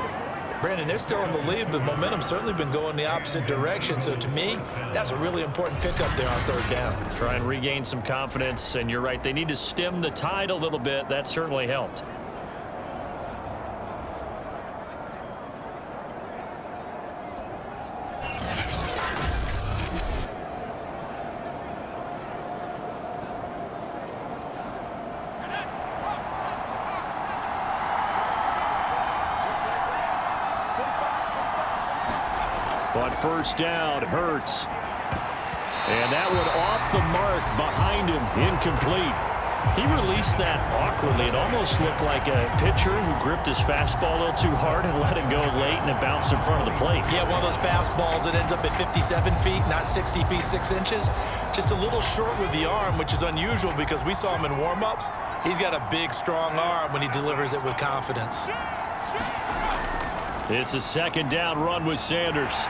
Brandon, they're still in the lead, but momentum's certainly been going the opposite direction. So to me, that's a really important pickup there on 3rd down. Try and regain some confidence, and you're right, they need to stem the tide a little bit. That certainly helped. On 1st down, Hurts. And that one off the mark behind him, incomplete. He released that awkwardly. It almost looked like a pitcher who gripped his fastball a little too hard and let it go late, and it bounced in front of the plate. Yeah, one of those fastballs that ends up at 57 feet, not 60 feet, 6 inches. Just a little short with the arm, which is unusual because we saw him in warm-ups. He's got a big, strong arm when he delivers it with confidence. It's a 2nd down run with Sanders.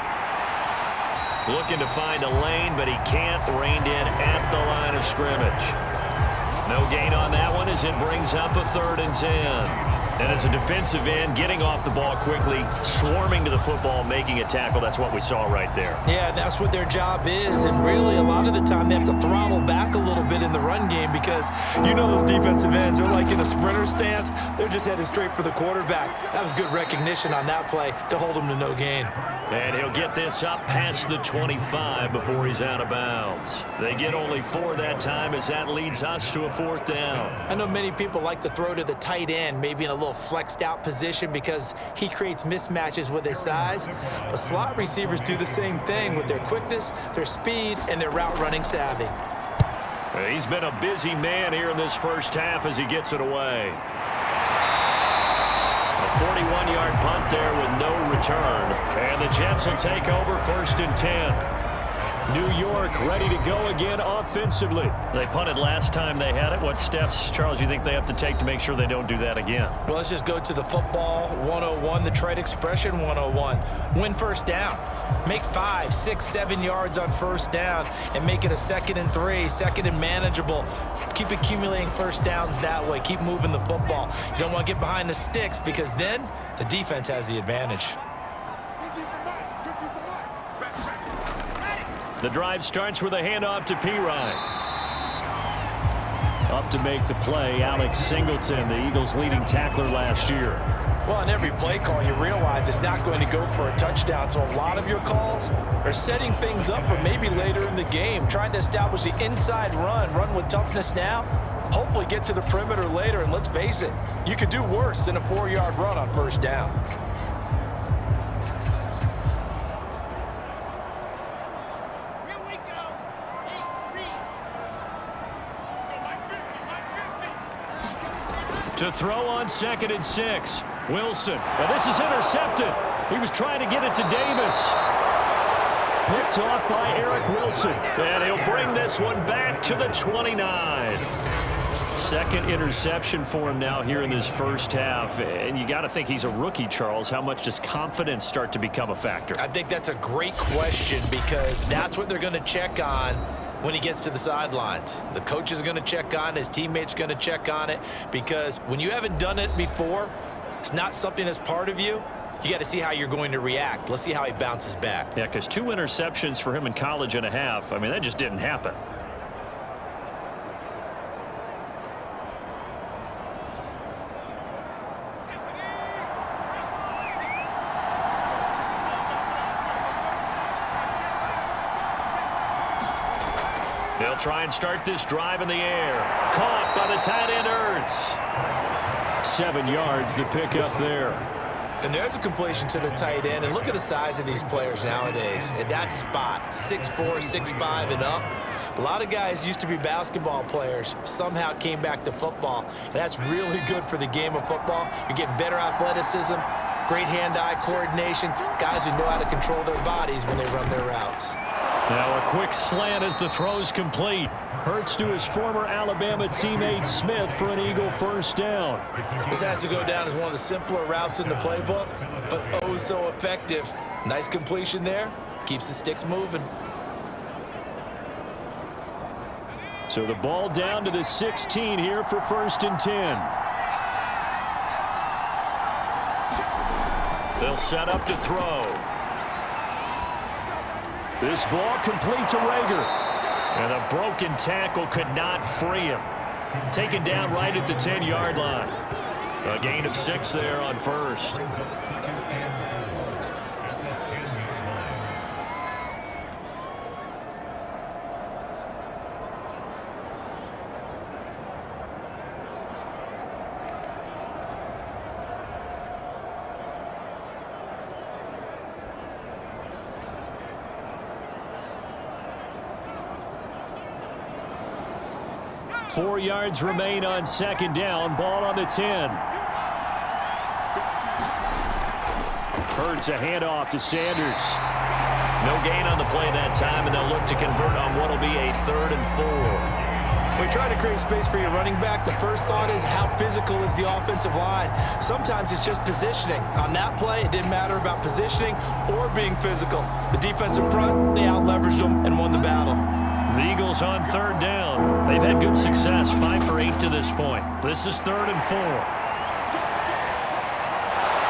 Looking to find a lane, but he can't. Reined in at the line of scrimmage. No gain on that one as it brings up a 3rd and 10. And as a defensive end, getting off the ball quickly, swarming to the football, making a tackle. That's what we saw right there. Yeah, that's what their job is. And really, a lot of the time, they have to throttle back a little bit in the run game because you know those defensive ends are like in a sprinter stance. They're just headed straight for the quarterback. That was good recognition on that play to hold him to no gain. And he'll get this up past the 25 before he's out of bounds. They get only 4 that time as that leads us to a 4th down. I know many people like to throw to the tight end, maybe in a little flexed out position because he creates mismatches with his size. But slot receivers do the same thing with their quickness, their speed, and their route running savvy. He's been a busy man here in this first half as he gets it away. 41-yard punt there with no return. And the Jets will take over 1st and 10. New York ready to go again offensively. They punted last time they had it. What steps, Charles, you think they have to take to make sure they don't do that again? Well, let's just go to the football 101, the trade expression 101. Win first down. Make 5, 6, 7 yards on first down and make it a 2nd and 3, 2nd and manageable. Keep accumulating first downs that way. Keep moving the football. You don't want to get behind the sticks because then the defense has the advantage. The drive starts with a handoff to P-Ryan. Up to make the play, Alex Singleton, the Eagles' leading tackler last year. Well, on every play call, you realize it's not going to go for a touchdown. So a lot of your calls are setting things up for maybe later in the game, trying to establish the inside run with toughness now, hopefully get to the perimeter later. And let's face it, you could do worse than a 4-yard run on first down. To throw on 2nd and 6. Wilson. Now this is intercepted. He was trying to get it to Davis. Picked off by Eric Wilson. And he'll bring this one back to the 29. Second interception for him now here in this first half. And you got to think he's a rookie, Charles. How much does confidence start to become a factor? I think that's a great question because that's what they're going to check on when he gets to the sidelines. The coach is going to check on it. His teammates are going to check on it because when you haven't done it before, it's not something that's part of you. You got to see how you're going to react. Let's see how he bounces back. Yeah, because 2 interceptions for him in college and a half. I mean, that just didn't happen. They'll try and start this drive in the air. Caught by the tight end, Ertz. 7 yards, the pickup there. And there's a completion to the tight end. And look at the size of these players nowadays. At that spot, 6'4", 6'5", and up. A lot of guys used to be basketball players, somehow came back to football. And that's really good for the game of football. You're getting better athleticism, great hand-eye coordination, guys who know how to control their bodies when they run their routes. Now a quick slant as the throw's complete. Hurts to his former Alabama teammate Smith for an Eagle first down. This has to go down as one of the simpler routes in the playbook, but oh so effective. Nice completion there. Keeps the sticks moving. So the ball down to the 16 here for 1st and 10. They'll set up to throw. This ball complete to Rager. And a broken tackle could not free him. Taken down right at the 10-yard line. A gain of 6 there on first. Four yards remain on 2nd down. Ball on the 10. Hurts a handoff to Sanders. No gain on the play that time, and they'll look to convert on what will be a 3rd and 4. When you try to create space for your running back, the first thought is how physical is the offensive line. Sometimes it's just positioning. On that play, it didn't matter about positioning or being physical. The defensive front, they out-leveraged them and won the battle. The Eagles on 3rd down. They've had good success, 5 for 8 to this point. This is 3rd and 4.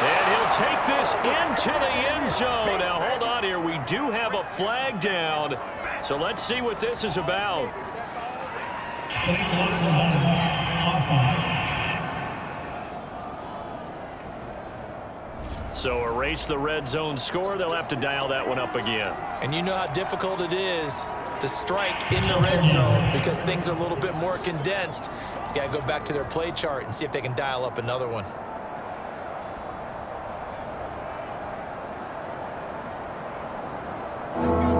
And he'll take this into the end zone. Now, hold on here. We do have a flag down. So let's see what this is about. So erase the red zone score. They'll have to dial that one up again. And you know how difficult it is to strike in the red zone because things are a little bit more condensed. You got to go back to their play chart and see if they can dial up another one.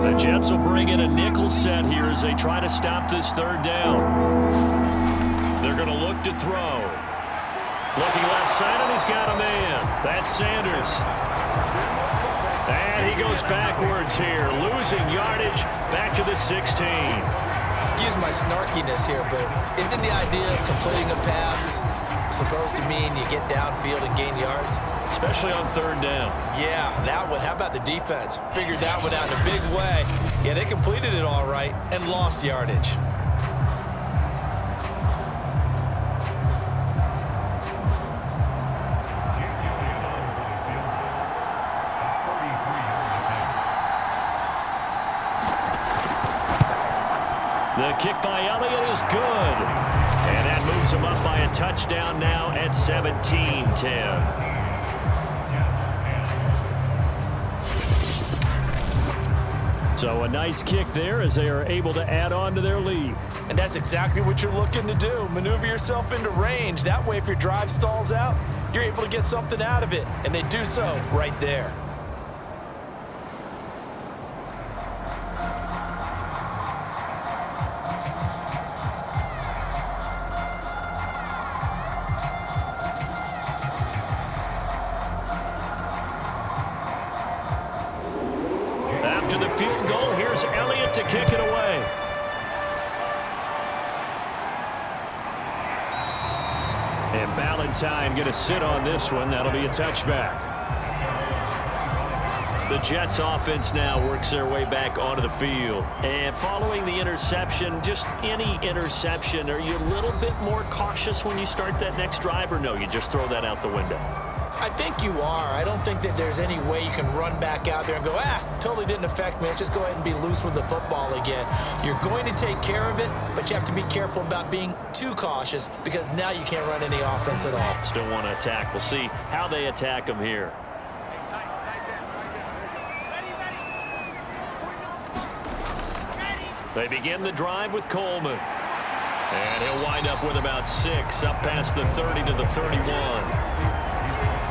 The Jets will bring in a nickel set here as they try to stop this 3rd down. They're going to look to throw. Looking left side, and he's got a man. That's Sanders. And he goes backwards here, losing yardage back to the 16. Excuse my snarkiness here, but isn't the idea of completing a pass supposed to mean you get downfield and gain yards? Especially on third down. Yeah, that one. How about the defense? Figured that one out in a big way. Yeah, they completed it all right and lost yardage. The kick by Elliott is good. And that moves him up by a touchdown now at 17-10. So a nice kick there as they are able to add on to their lead. And that's exactly what you're looking to do. Maneuver yourself into range. That way, if your drive stalls out, you're able to get something out of it. And they do so right there. After the field goal, here's Elliott to kick it away. And Ballantyne going to sit on this one. That'll be a touchback. The Jets offense now works their way back onto the field. And following the interception, just any interception, are you a little bit more cautious when you start that next drive, or no, you just throw that out the window? I think you are. I don't think that there's any way you can run back out there and go, totally didn't affect me. Let's just go ahead and be loose with the football again. You're going to take care of it, but you have to be careful about being too cautious because now you can't run any offense at all. Still want to attack. We'll see how they attack them here. They begin the drive with Coleman. And he'll wind up with about 6, up past the 30 to the 31.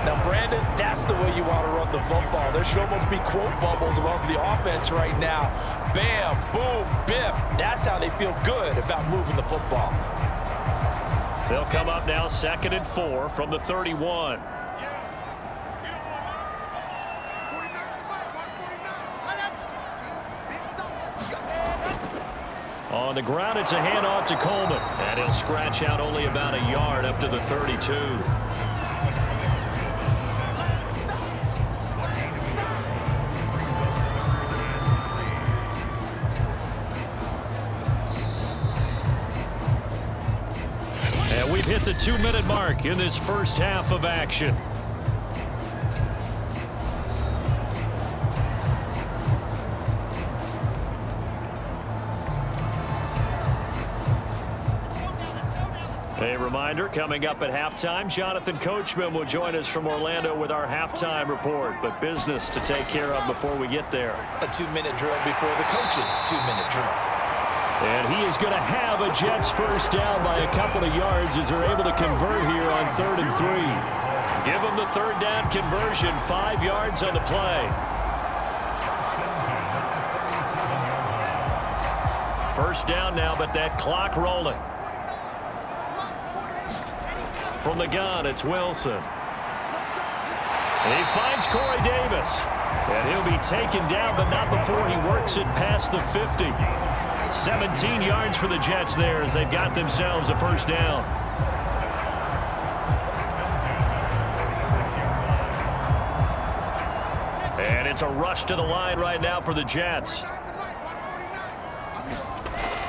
Now, Brandon, that's the way you want to run the football. There should almost be quote bubbles above the offense right now. Bam, boom, biff. That's how they feel good about moving the football. They'll come up now 2nd and 4 from the 31. On the ground, it's a handoff to Coleman. And he'll scratch out only about a yard up to the 32. And we've hit the 2-minute mark in this first half of action. A reminder, coming up at halftime, Jonathan Coachman will join us from Orlando with our halftime report, but business to take care of before we get there. A 2-minute drill before the coach's 2-minute drill. And he is going to have a Jets first down by a couple of yards as they're able to convert here on 3rd and 3. Give them the third down conversion, 5 yards on the play. First down now, but that clock rolling. From the gun, it's Wilson. And he finds Corey Davis. And he'll be taken down, but not before he works it past the 50. 17 yards for the Jets there as they've got themselves a first down. And it's a rush to the line right now for the Jets.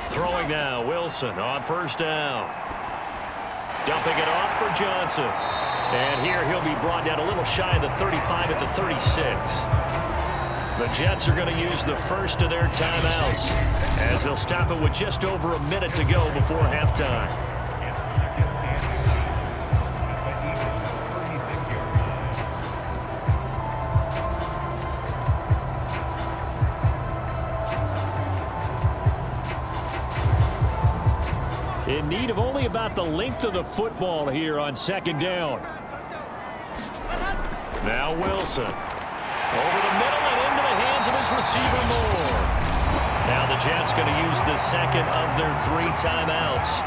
Throwing now, Wilson on first down. Dumping it off for Johnson. And here he'll be brought down a little shy of the 35 at the 36. The Jets are going to use the first of their timeouts as they'll stop it with just over a minute to go before halftime. In need of only about the length of the football here on 2nd down. Now Wilson. Over the middle and into the hands of his receiver Moore. Now the Jets going to use the second of their 3 timeouts,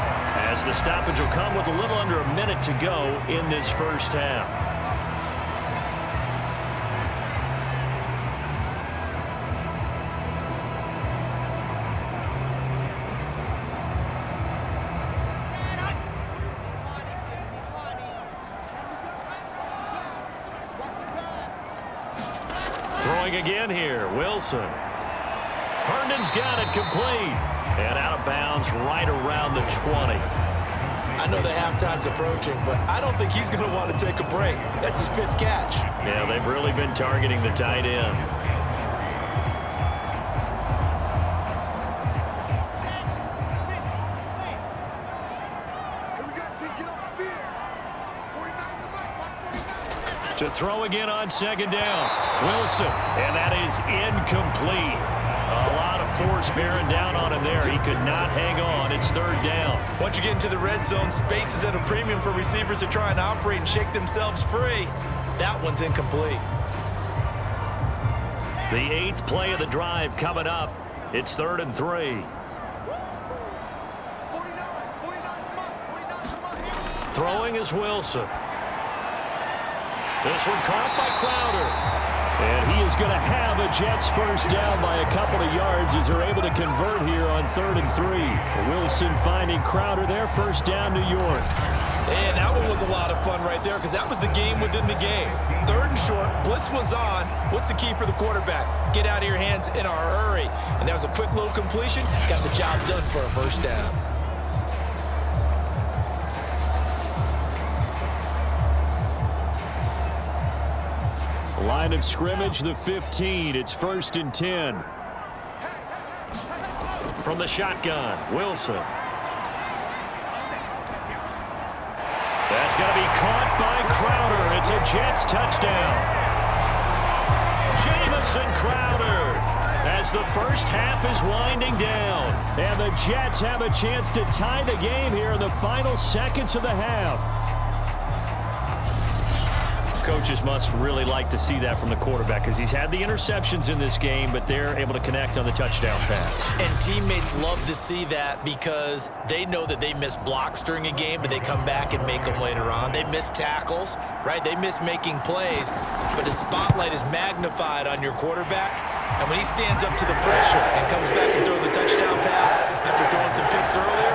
as the stoppage will come with a little under a minute to go in this first half. Throwing again here, Wilson. Herndon's got it complete. And out of bounds right around the 20. I know the halftime's approaching, but I don't think he's going to want to take a break. That's his 5th catch. Yeah, they've really been targeting the tight end. To throw again on second down. Wilson, and that is incomplete. A lot of force bearing down on him there. He could not hang on. It's 3rd down. Once you get into the red zone, space is at a premium for receivers to try and operate and shake themselves free. That one's incomplete. The 8th play of the drive coming up. It's 3rd and 3. Throwing is Wilson. This one caught by Crowder. And he is going to have a Jets first down by a couple of yards as they're able to convert here on 3rd and 3. Wilson finding Crowder there, first down New York. And that one was a lot of fun right there because that was the game within the game. 3rd and short, blitz was on. What's the key for the quarterback? Get out of your hands in a hurry. And that was a quick little completion. Got the job done for a first down. Line of scrimmage, the 15. It's 1st and 10. From the shotgun, Wilson. That's going to be caught by Crowder. It's a Jets touchdown. Jamison Crowder, as the first half is winding down. And the Jets have a chance to tie the game here in the final seconds of the half. Coaches must really like to see that from the quarterback because he's had the interceptions in this game, but they're able to connect on the touchdown pass. And teammates love to see that because they know that they miss blocks during a game, but they come back and make them later on. They miss tackles, right? They miss making plays, but the spotlight is magnified on your quarterback. And when he stands up to the pressure and comes back and throws a touchdown pass after throwing some picks earlier,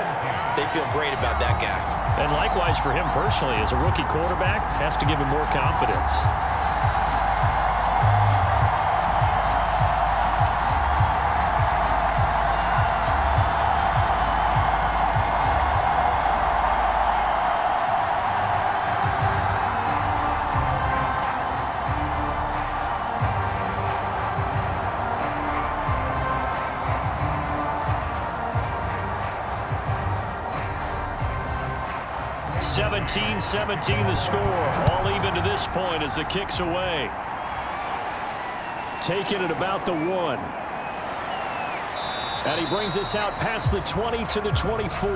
they feel great about that guy. And likewise for him personally, as a rookie quarterback, has to give him more confidence. (17-17) the score. All even to this point as the kick's away. Taken at about the 1. And he brings us out past the 20 to the 24.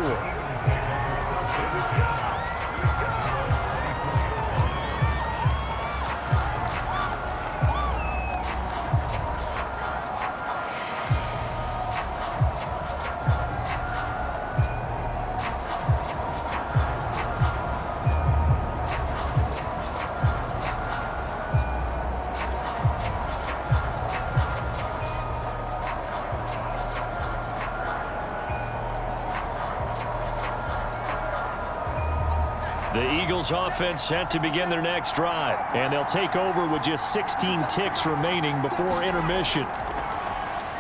The Eagles offense set to begin their next drive, and they'll take over with just 16 ticks remaining before intermission.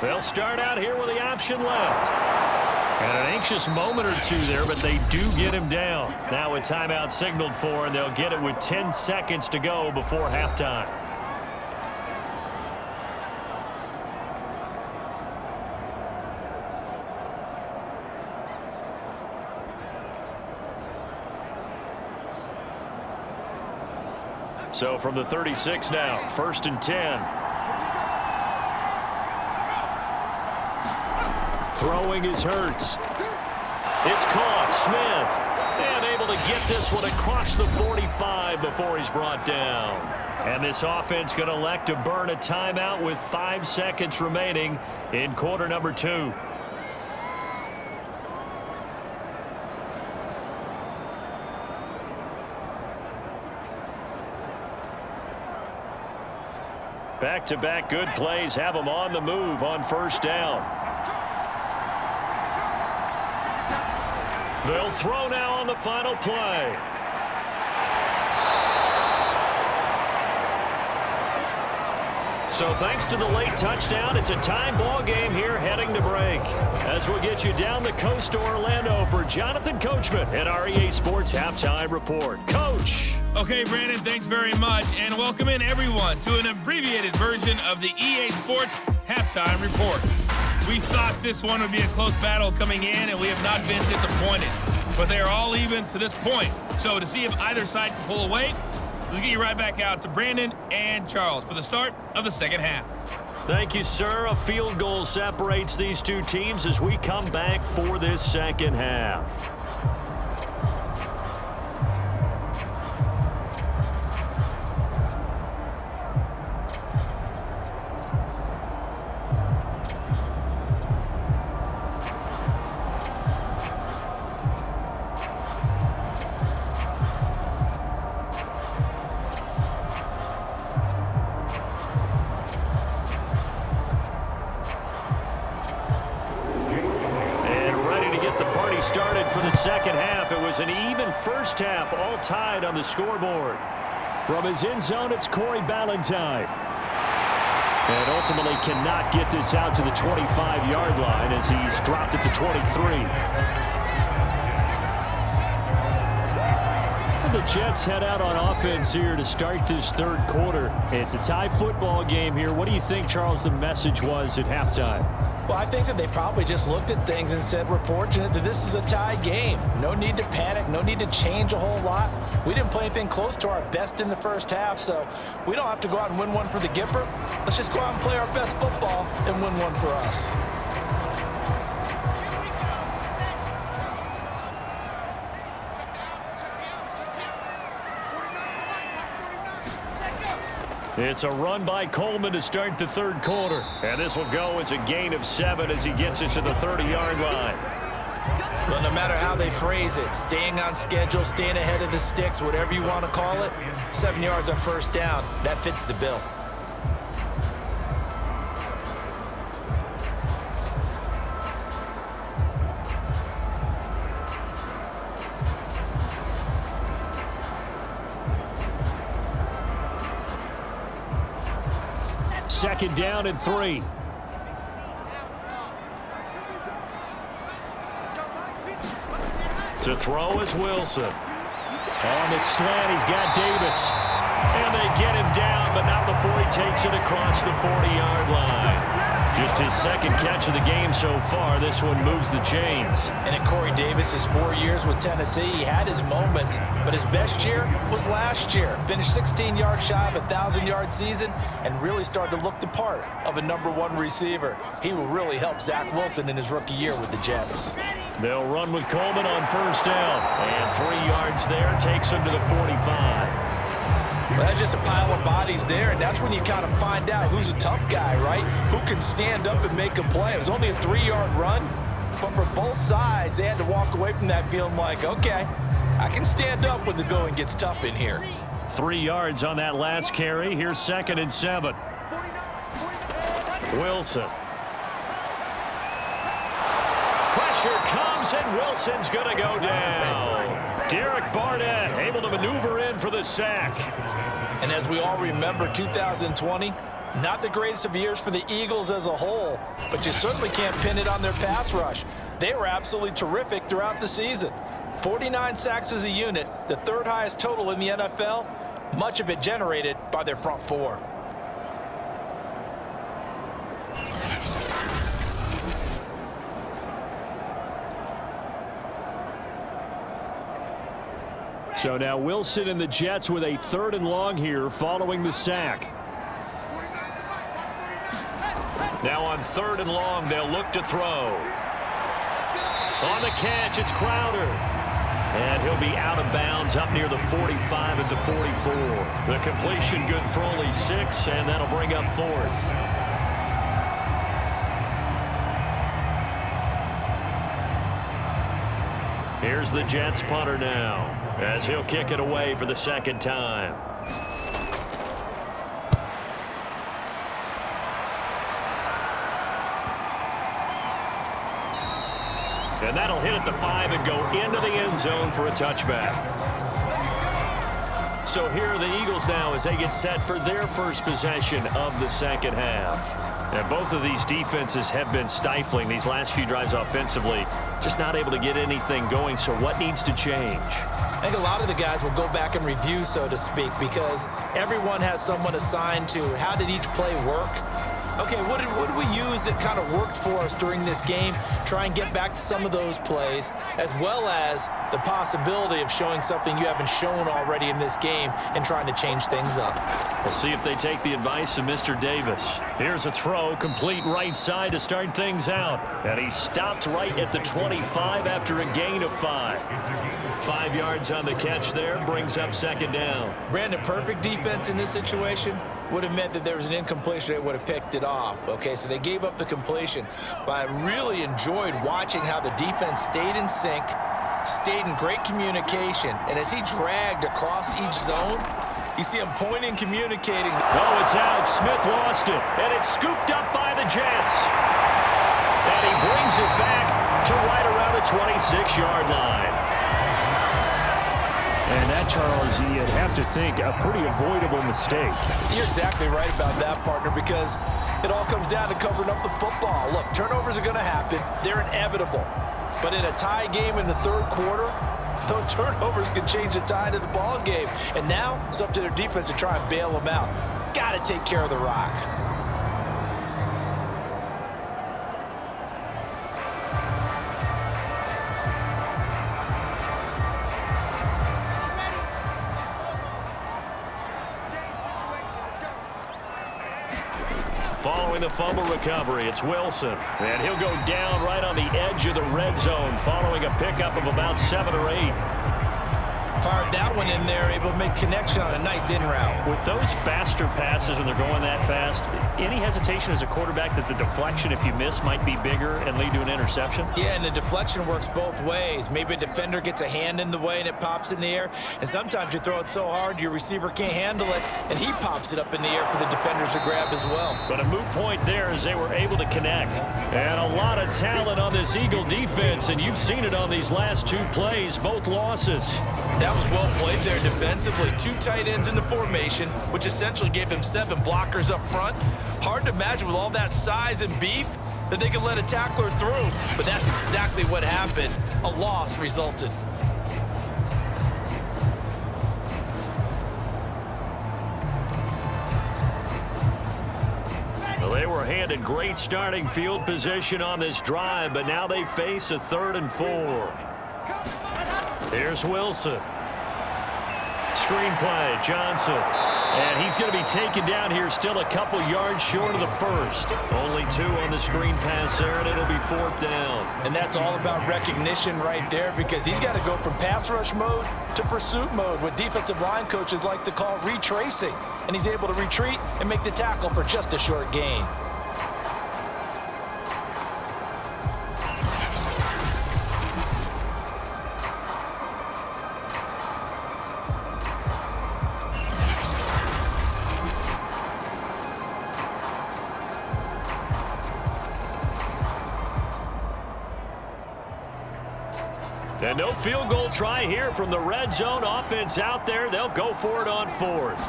They'll start out here with the option left. And an anxious moment or two there, but they do get him down. Now a timeout signaled for, and they'll get it with 10 seconds to go before halftime. So from the 36 now, 1st and 10. Throwing is Hurts. It's caught. Smith. And able to get this one across the 45 before he's brought down. And this offense going to elect to burn a timeout with 5 seconds remaining in quarter number 2. Back-to-back good plays have them on the move on first down. They'll throw now on the final play. So thanks to the late touchdown, it's a tie ball game here heading to break. As we'll get you down the coast to Orlando for Jonathan Coachman at our EA Sports Halftime Report. Coach. Okay, Brandon, thanks very much, and welcome in everyone to an abbreviated version of the EA Sports Halftime Report. We thought this one would be a close battle coming in, and we have not been disappointed. But they are all even to this point. So to see if either side can pull away, let's get you right back out to Brandon and Charles for the start of the second half. Thank you, sir. A field goal separates these two teams as we come back for this second half. Started for the second half. It was an even first half, all tied on the scoreboard. From his end zone, it's Corey Ballantyne. And ultimately cannot get this out to the 25-yard line as he's dropped at the 23. The Jets head out on offense here to start this third quarter. It's a tie football game here. What do you think, Charles, the message was at halftime? Well, I think that they probably just looked at things and said, we're fortunate that this is a tie game. No need to panic. No need to change a whole lot. We didn't play anything close to our best in the first half, so we don't have to go out and win one for the Gipper. Let's just go out and play our best football and win one for us. It's a run by Coleman to start the third quarter. And this will go as a gain of 7 as he gets it to the 30-yard line. Well, no matter how they phrase it, staying on schedule, staying ahead of the sticks, whatever you want to call it, 7 yards on first down, that fits the bill. Second down and 3. To throw is Wilson. On the slant, he's got Davis. And they get him down, but not before he takes it across the 40-yard line. Just his second catch of the game so far. This one moves the chains. And in Corey Davis's 4 years with Tennessee, he had his moments, but his best year was last year. Finished 16 yards shy of a 1,000-yard season and really started to look the part of a #1 receiver. He will really help Zach Wilson in his rookie year with the Jets. They'll run with Coleman on first down. And 3 yards there takes him to the 45. Well, that's just a pile of bodies there, and that's when you kind of find out who's a tough guy, right? Who can stand up and make a play. It was only a 3-yard run, but for both sides, they had to walk away from that feeling like, okay, I can stand up when the going gets tough in here. 3 yards on that last carry. Here's 2nd and 7. Wilson. Pressure comes, and Wilson's going to go down. Derek Barnett able to maneuver in for the sack. And as we all remember, 2020, not the greatest of years for the Eagles as a whole, but you certainly can't pin it on their pass rush. They were absolutely terrific throughout the season. 49 sacks as a unit, the 3rd highest total in the NFL, much of it generated by their front 4. So now Wilson and the Jets with a 3rd and long here following the sack. Now on 3rd and long, they'll look to throw. On the catch, it's Crowder. And he'll be out of bounds up near the 45 at the 44. The completion good for only 6, and that'll bring up 4th. Here's the Jets punter now, as he'll kick it away for the 2nd time. And that'll hit at the 5 and go into the end zone for a touchback. So here are the Eagles now as they get set for their first possession of the 2nd half. And both of these defenses have been stifling these last few drives offensively. Just not able to get anything going. So what needs to change? I think a lot of the guys will go back and review, so to speak, because everyone has someone assigned to how did each play work. Okay, what did we use that kind of worked for us during this game? Try and get back to some of those plays, as well as the possibility of showing something you haven't shown already in this game and trying to change things up. We'll see if they take the advice of Mr. Davis. Here's a throw, complete right side to start things out. And he stopped right at the 25 after a gain of 5. 5 yards on the catch there, brings up 2nd down. Brandon, perfect defense in this situation would have meant that there was an incompletion that would have picked it off. Okay, so they gave up the completion. But I really enjoyed watching how the defense stayed in sync, stayed in great communication. And as he dragged across each zone, you see him pointing, communicating. Oh, it's out. Smith lost it. And it's scooped up by the Jets. And he brings it back to right around the 26-yard line. And that, Charles, you'd have to think a pretty avoidable mistake. You're exactly right about that, partner, because it all comes down to covering up the football. Look, turnovers are going to happen. They're inevitable. But in a tie game in the 3rd quarter, those turnovers can change the tide of the ball game. And now it's up to their defense to try and bail them out. Got to take care of the rock. Following the fumble recovery, it's Wilson. And he'll go down right on the edge of the red zone following a pickup of about 7 or 8. Fired that one in there, able to make connection on a nice in route. With those faster passes when they're going that fast, any hesitation as a quarterback that the deflection, if you miss, might be bigger and lead to an interception? Yeah, and the deflection works both ways. Maybe a defender gets a hand in the way and it pops in the air. And sometimes you throw it so hard your receiver can't handle it, and he pops it up in the air for the defenders to grab as well. But a moot point there as they were able to connect. And a lot of talent on this Eagle defense, and you've seen it on these last 2 plays, both losses. That was well played there defensively. 2 tight ends in the formation, which essentially gave them 7 blockers up front. Hard to imagine with all that size and beef that they could let a tackler through. But that's exactly what happened. A loss resulted. Well, they were handed great starting field position on this drive, but now they face a 3rd and 4. Here's Wilson. Screenplay, Johnson. And he's going to be taken down here, still a couple yards short of the 1st. Only 2 on the screen pass there, and it'll be 4th down. And that's all about recognition right there, because he's got to go from pass rush mode to pursuit mode, what defensive line coaches like to call retracing. And he's able to retreat and make the tackle for just a short gain. And no field goal try here from the red zone. Offense out there. They'll go for it on 4th.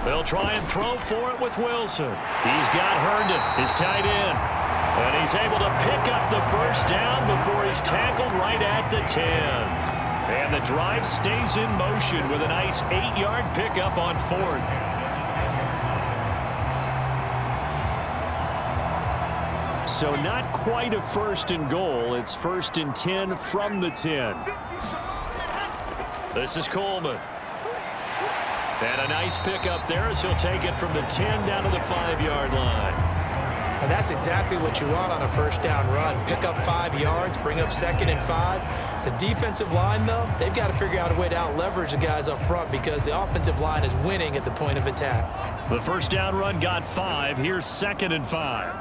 They'll try and throw for it with Wilson. He's got Herndon, his tight end. And he's able to pick up the 1st down before he's tackled right at the 10. And the drive stays in motion with a nice 8-yard pickup on 4th. So not quite a 1st and goal. It's 1st and 10 from the 10. This is Coleman. And a nice pickup there as he'll take it from the 10 down to the 5-yard line. And that's exactly what you want on a first down run. Pick up 5 yards, bring up 2nd and 5. The defensive line, though, they've got to figure out a way to out-leverage the guys up front because the offensive line is winning at the point of attack. The first down run got 5. Here's 2nd and 5.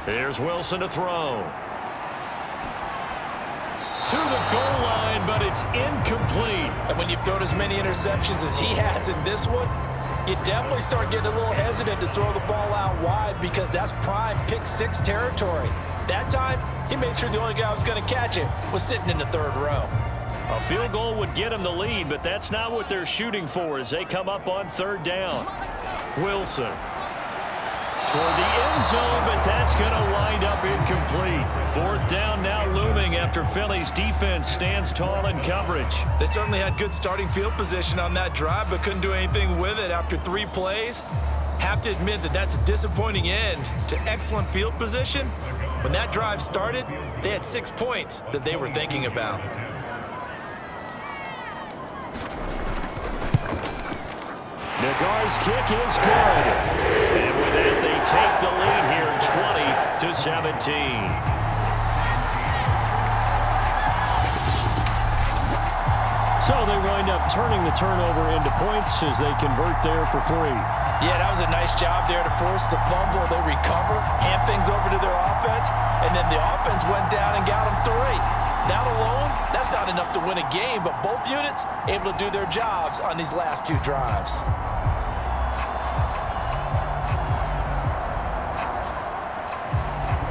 Here's Wilson to throw. To the goal line, but it's incomplete. And when you've thrown as many interceptions as he has in this one, you definitely start getting a little hesitant to throw the ball out wide because that's prime pick 6 territory. That time, he made sure the only guy who was going to catch it was sitting in the 3rd row. A field goal would get him the lead, but that's not what they're shooting for as they come up on 3rd down. Wilson toward the end zone, but that's going to wind up incomplete. 4th down now looming after Philly's defense stands tall in coverage. They certainly had good starting field position on that drive, but couldn't do anything with it after 3 plays. Have to admit that that's a disappointing end to excellent field position. When that drive started, they had 6 points that they were thinking about. Nagar's kick is good. And with that, they take the lead here 20-17. So they wind up turning the turnover into points as they convert there for 3. Yeah, that was a nice job there to force the fumble. They recover, hand things over to their offense, and then the offense went down and got them 3. That alone, that's not enough to win a game, but both units able to do their jobs on these last 2 drives.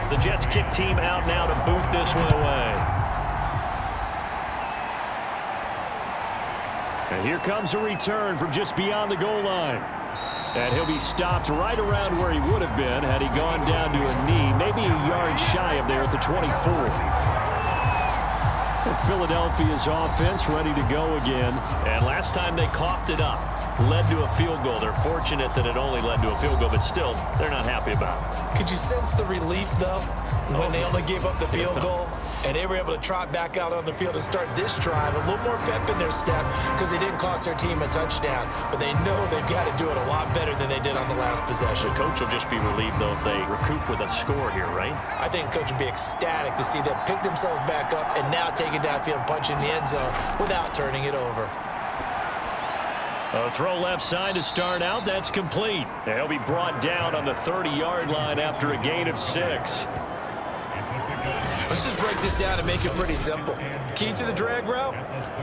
The Jets kick team out now to boot this one away. And here comes a return from just beyond the goal line. And he'll be stopped right around where he would have been had he gone down to a knee, maybe a yard shy of there at the 24. Philadelphia's offense ready to go again. And last time they coughed it up, led to a field goal. They're fortunate that it only led to a field goal, but still, they're not happy about it. Could you sense the relief, though, when they only gave up the field goal? And they were able to trot back out on the field and start this drive. A little more pep in their step because they didn't cost their team a touchdown. But they know they've got to do it a lot better than they did on the last possession. The coach will just be relieved, though, if they recoup with a score here, right? I think the coach would be ecstatic to see them pick themselves back up and now take it downfield and punch in the end zone without turning it over. A throw left side to start out. That's complete. He'll be brought down on the 30-yard line after a gain of 6. Let's just break this down and make it pretty simple. Key to the drag route,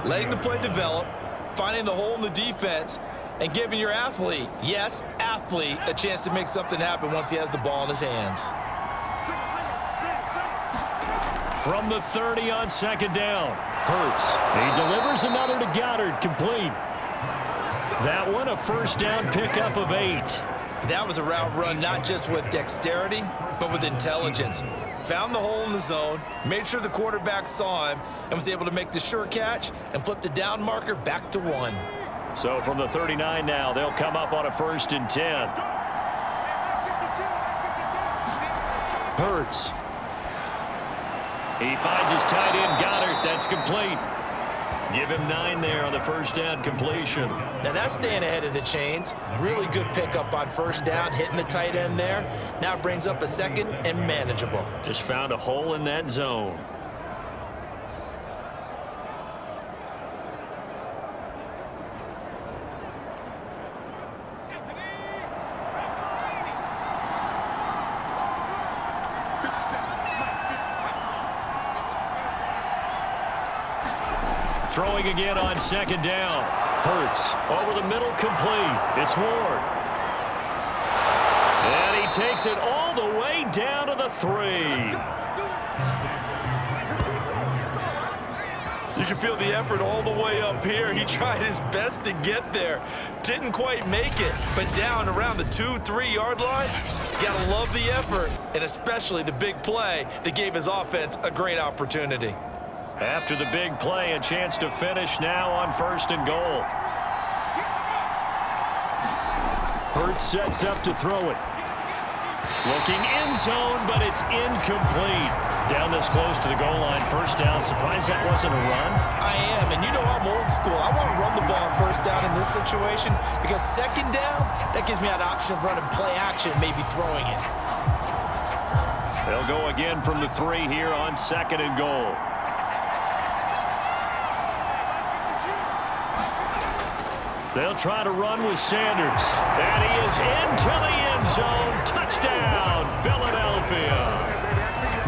letting the play develop, finding the hole in the defense, and giving your athlete, yes, athlete, a chance to make something happen once he has the ball in his hands. From the 30 on 2nd down, Hurts. He delivers another to Goddard, complete. That one a first down pickup of 8. That was a route run not just with dexterity, but with intelligence. Found the hole in the zone, made sure the quarterback saw him, and was able to make the sure catch and flip the down marker back to 1. So from the 39 now, they'll come up on a 1st and 10. Hurts. He finds his tight end, Goddard. That's complete. Give him 9 there on the first down completion. Now that's staying ahead of the chains. Really good pickup on first down, hitting the tight end there. Now it brings up a 2nd and manageable. Just found a hole in that zone. Throwing again on 2nd down. Hurts over the middle, complete. It's Ward. And he takes it all the way down to the 3. You can feel the effort all the way up here. He tried his best to get there. Didn't quite make it, but down around the 2-3 yard line, gotta love the effort, and especially the big play that gave his offense a great opportunity. After the big play, a chance to finish now on 1st and goal. Hurts sets up to throw it. Looking end zone, but it's incomplete. Down this close to the goal line, first down. Surprised that wasn't a run? I am, and you know I'm old school. I want to run the ball on first down in this situation because second down, that gives me an option of running play action, maybe throwing it. They'll go again from the 3 here on second and goal. They'll try to run with Sanders. And he is into the end zone. Touchdown, Philadelphia.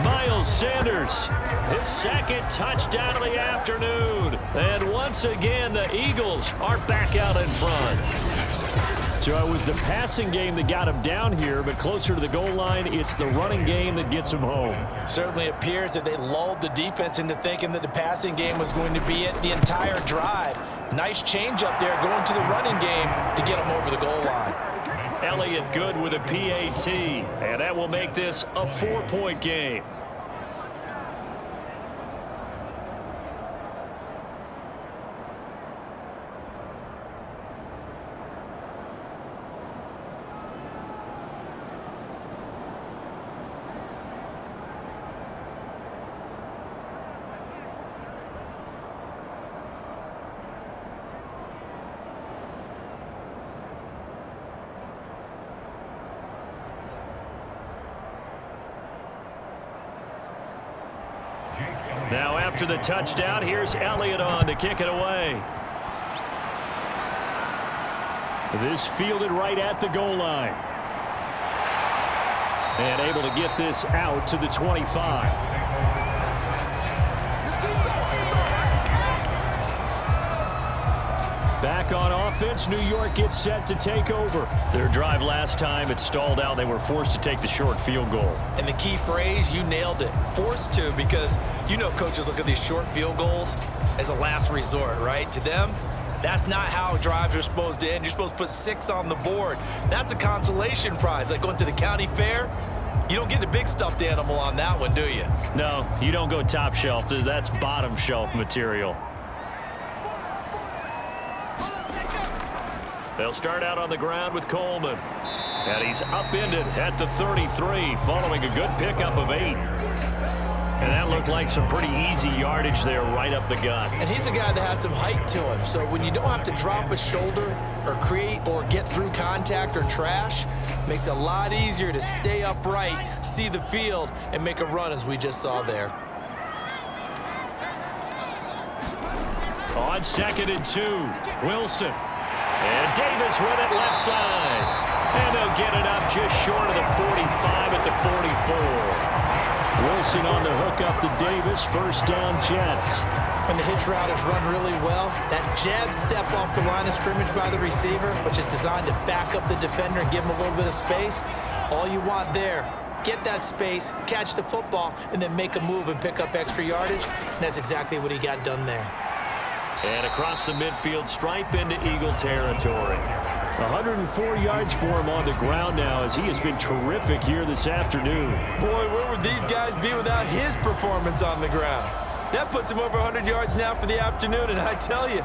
Miles Sanders, his second touchdown of the afternoon. And once again, the Eagles are back out in front. So it was the passing game that got him down here, but closer to the goal line, it's the running game that gets him home. Certainly appears that they lulled the defense into thinking that the passing game was going to be it the entire drive. Nice change up there going to the running game to get him over the goal line. Elliott good with a PAT, and that will make this a 4-point game. Now after the touchdown, here's Elliott on to kick it away. This fielded right at the goal line. And able to get this out to the 25. Back on offense, New York gets set to take over. Their drive last time, it stalled out. They were forced to take the short field goal. And the key phrase, you nailed it, forced to, because you know coaches look at these short field goals as a last resort, right? To them, that's not how drives are supposed to end. You're supposed to put 6 on the board. That's a consolation prize, like going to the county fair. You don't get the big stuffed animal on that one, do you? No, you don't go top shelf. That's bottom shelf material. They'll start out on the ground with Coleman. And he's upended at the 33, following a good pickup of 8. And that looked like some pretty easy yardage there right up the gut. And he's a guy that has some height to him. So when you don't have to drop a shoulder or create or get through contact or trash, makes it a lot easier to stay upright, see the field, and make a run as we just saw there. On 2nd and 2, Wilson. And Davis with it left side. And they'll get it up just short of the 45 at the 44. Wilson on the hook up to Davis. First down, Jets. And the hitch route is run really well. That jab step off the line of scrimmage by the receiver, which is designed to back up the defender and give him a little bit of space. All you want there, get that space, catch the football, and then make a move and pick up extra yardage. And that's exactly what he got done there. And across the midfield stripe into Eagle territory. 104 yards for him on the ground now as he has been terrific here this afternoon. Boy, where would these guys be without his performance on the ground? That puts him over 100 yards now for the afternoon, and I tell you,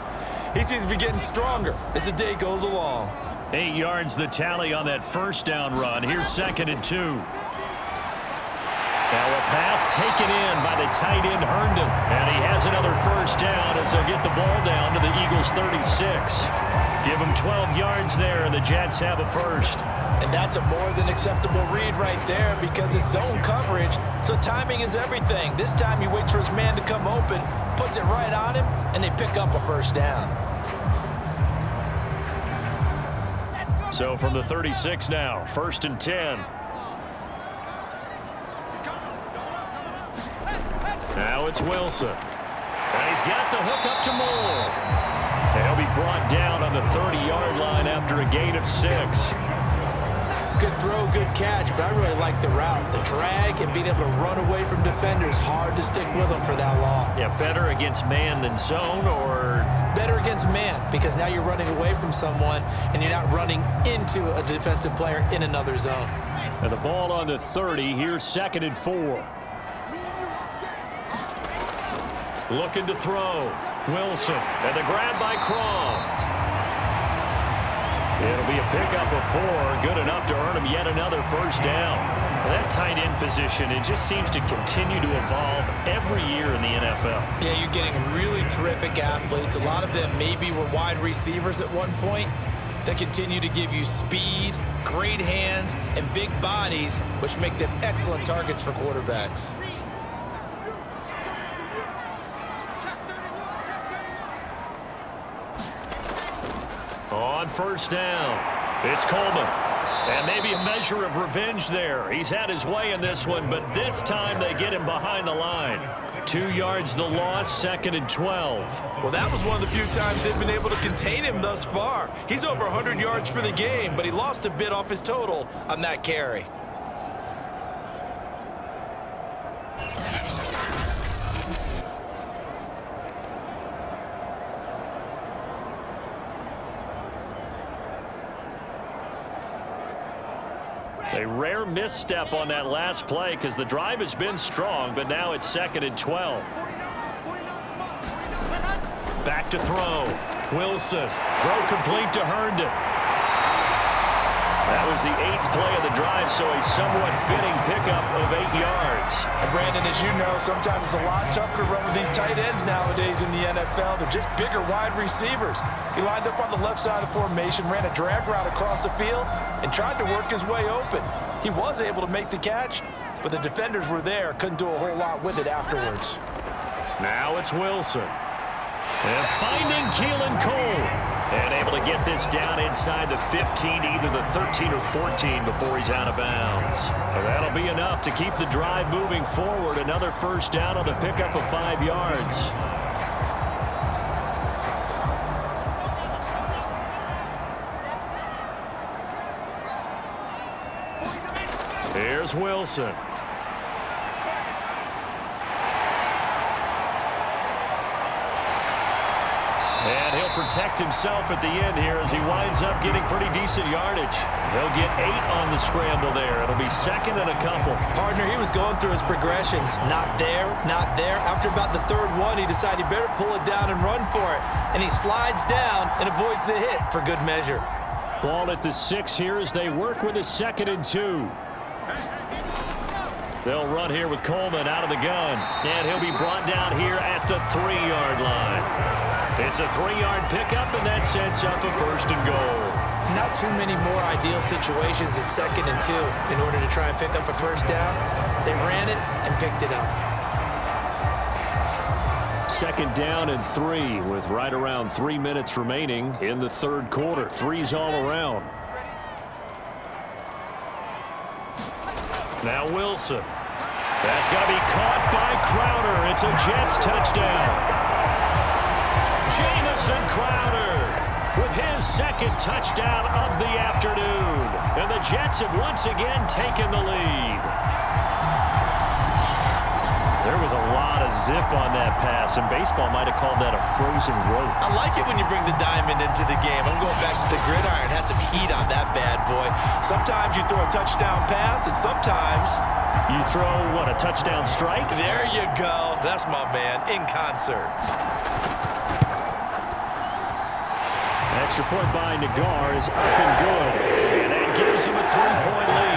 he seems to be getting stronger as the day goes along. 8 yards the tally on that first down run. Here's 2nd and 2. Now a pass taken in by the tight end Herndon. And he has another first down as they'll get the ball down to the Eagles' 36. Give him 12 yards there, and the Jets have a first. And that's a more than acceptable read right there because it's zone coverage, so timing is everything. This time he waits for his man to come open, puts it right on him, and they pick up a first down. So from the 36 now, 1st and 10. Now it's Wilson. And he's got the hook up to Moore. He'll be brought down on the 30-yard line after a gain of 6. Good throw, good catch, but I really like the route. The drag and being able to run away from defenders, hard to stick with them for that long. Yeah, better against man than zone, or? Better against man, because now you're running away from someone and you're not running into a defensive player in another zone. And the ball on the 30, here's 2nd and 4. Looking to throw. Wilson, and the grab by Croft. It'll be a pickup of 4, good enough to earn him yet another first down. That tight end position, it just seems to continue to evolve every year in the NFL. Yeah, you're getting really terrific athletes. A lot of them maybe were wide receivers at one point that continue to give you speed, great hands, and big bodies, which make them excellent targets for quarterbacks. On first down, it's Coleman. And maybe a measure of revenge there. He's had his way in this one, but this time they get him behind the line. 2 yards the loss, 2nd and 12. Well, that was one of the few times they've been able to contain him thus far. He's over 100 yards for the game, but he lost a bit off his total on that carry. A rare misstep on that last play because the drive has been strong, but now it's 2nd and 12. Back to throw. Wilson. Throw complete to Herndon. That was the 8th play of the drive, so a somewhat fitting pickup of 8 yards. And Brandon, as you know, sometimes it's a lot tougher to run with these tight ends nowadays in the NFL. They're just bigger wide receivers. He lined up on the left side of the formation, ran a drag route across the field, and tried to work his way open. He was able to make the catch, but the defenders were there, couldn't do a whole lot with it afterwards. Now it's Wilson. And finding Keelan Cole. And able to get this down inside the 15, either the 13 or 14 before he's out of bounds. But that'll be enough to keep the drive moving forward. Another first down on the pickup of 5 yards. Here's Wilson. And he'll protect himself at the end here as he winds up getting pretty decent yardage. He'll get 8 on the scramble there. It'll be 2nd and a couple. Partner, he was going through his progressions. Not there, not there. After about the 3rd one, he decided he better pull it down and run for it. And he slides down and avoids the hit for good measure. Ball at the 6 here as they work with a 2nd and 2. They'll run here with Coleman out of the gun. And he'll be brought down here at the 3-yard line. It's a 3-yard pickup, and that sets up a 1st and goal. Not too many more ideal situations at 2nd and 2 in order to try and pick up a first down. They ran it and picked it up. 2nd down and 3 with right around 3 minutes remaining in the 3rd quarter. 3's all around. Now Wilson. That's going to be caught by Crowder. It's a Jets touchdown. Jamison Crowder with his 2nd touchdown of the afternoon. And the Jets have once again taken the lead. There was a lot of zip on that pass, and baseball might have called that a frozen rope. I like it when you bring the diamond into the game. I'm going back to the gridiron. Had some heat on that bad boy. Sometimes you throw a touchdown pass, and sometimes you throw, what, a touchdown strike? There you go. That's my man, in concert. Extra point by Nagar is up and good. And that gives him a 3-point lead.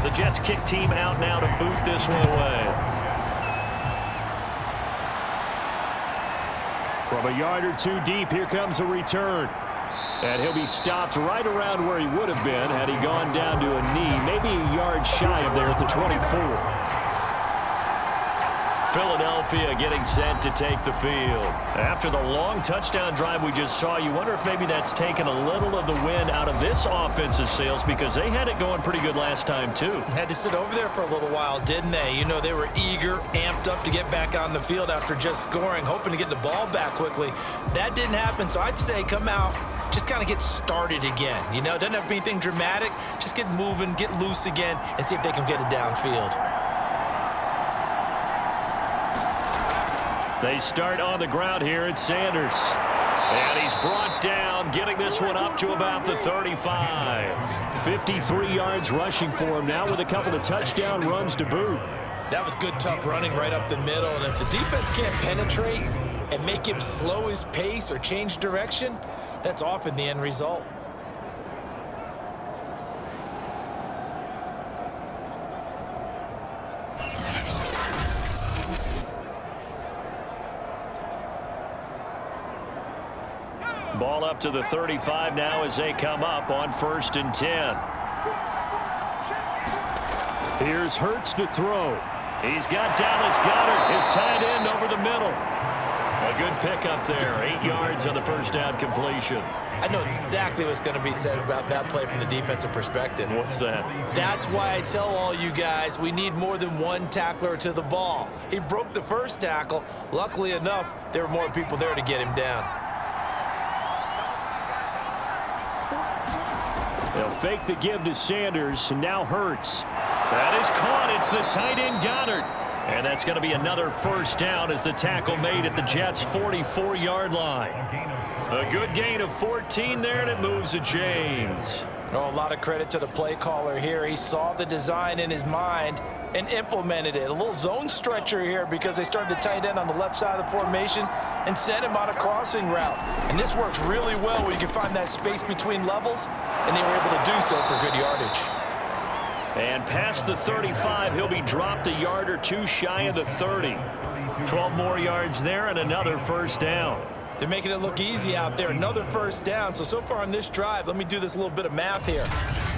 The Jets kick team out now to boot this one away. From a yard or 2 deep, here comes a return. And he'll be stopped right around where he would have been had he gone down to a knee, maybe a yard shy of there at the 24. Philadelphia getting set to take the field. After the long touchdown drive we just saw, you wonder if maybe that's taken a little of the wind out of this offensive sails, because they had it going pretty good last time too. Had to sit over there for a little while, didn't they? You know, they were eager, amped up to get back on the field after just scoring, hoping to get the ball back quickly. That didn't happen, so I'd say come out, just kind of get started again. You know, it doesn't have to be anything dramatic. Just get moving, get loose again, and see if they can get it downfield. They start on the ground here at Sanders. And he's brought down, getting this one up to about the 35. 53 yards rushing for him now with a couple of touchdown runs to boot. That was good, tough running right up the middle. And if the defense can't penetrate and make him slow his pace or change direction, that's often the end result. Ball up to the 35 now as they come up on 1st and 10. Here's Hurts to throw. He's got Dallas Goedert, his tight end, over the middle. A good pickup there, 8 yards on the first down completion. I know exactly what's going to be said about that play from the defensive perspective. What's that? That's why I tell all you guys we need more than one tackler to the ball. He broke the first tackle. Luckily enough, there were more people there to get him down. They'll fake the give to Sanders, and now Hurts. That is caught. It's the tight end Goddard. And that's going to be another first down as the tackle made at the Jets' 44-yard line. A good gain of 14 there, and it moves the chains. Oh, a lot of credit to the play caller here. He saw the design in his mind and implemented it. A little zone stretcher here because they started the tight end on the left side of the formation and sent him on a crossing route. And this works really well when you can find that space between levels, and they were able to do so for good yardage. And past the 35, he'll be dropped a yard or two shy of the 30. 12 more yards there and another first down. They're making it look easy out there. Another first down. So far on this drive, let me do this little bit of math here.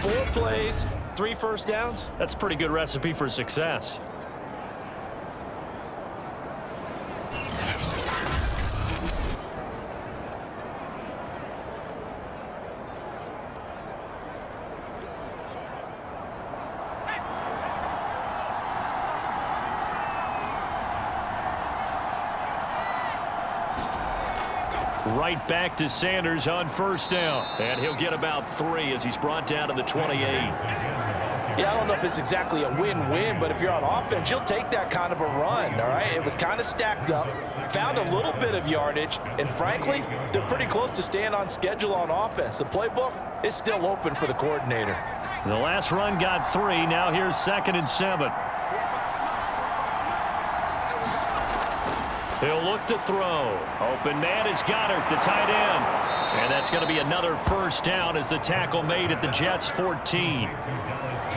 4 plays, 3 first downs. That's a pretty good recipe for success. Right back to Sanders on first down. And he'll get about 3 as he's brought down to the 28. Yeah, I don't know if it's exactly a win-win, but if you're on offense, you'll take that kind of a run, all right? It was kind of stacked up, found a little bit of yardage, and frankly, they're pretty close to staying on schedule on offense. The playbook is still open for the coordinator. The last run got 3. Now here's 2nd and 7. He'll look to throw. Open man is Goddard, the tight end. And that's going to be another first down as the tackle made at the Jets' 14.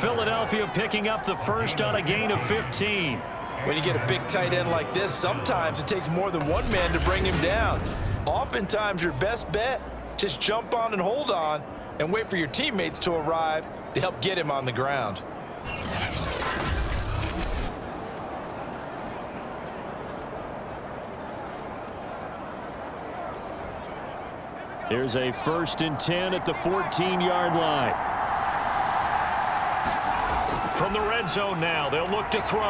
Philadelphia picking up the first on a gain of 15. When you get a big tight end like this, sometimes it takes more than one man to bring him down. Oftentimes, your best bet, just jump on and hold on and wait for your teammates to arrive to help get him on the ground. Here's a 1st and 10 at the 14-yard line. From the red zone now, they'll look to throw.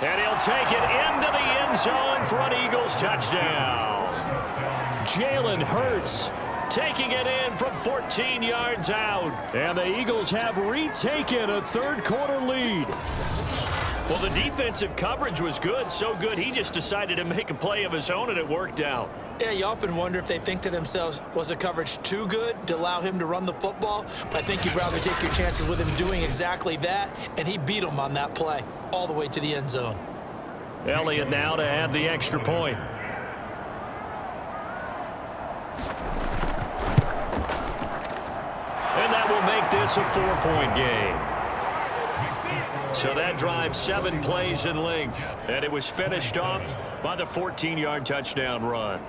And he'll take it into the end zone for an Eagles touchdown. Jalen Hurts taking it in from 14 yards out. And the Eagles have retaken a third-quarter lead. Well, the defensive coverage was good, so good he just decided to make a play of his own, and it worked out. Yeah, you often wonder if they think to themselves, was the coverage too good to allow him to run the football? But I think you'd rather take your chances with him doing exactly that, and he beat him on that play all the way to the end zone. Elliott now to add the extra point. And that will make this a 4-point game. So that drive 7 plays in length, and it was finished off by the 14-yard touchdown run.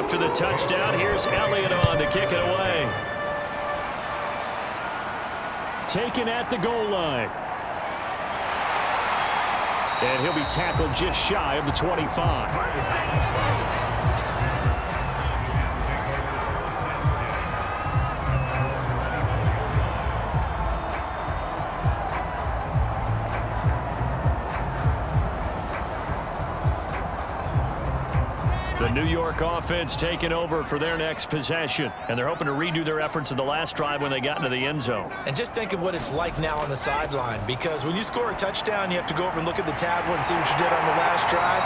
after the touchdown. Here's Elliott on to kick it away. Taken at the goal line. And he'll be tackled just shy of the 25. The New York offense taking over for their next possession. And they're hoping to redo their efforts in the last drive when they got into the end zone. And just think of what it's like now on the sideline, because when you score a touchdown, you have to go over and look at the tablet and see what you did on the last drive.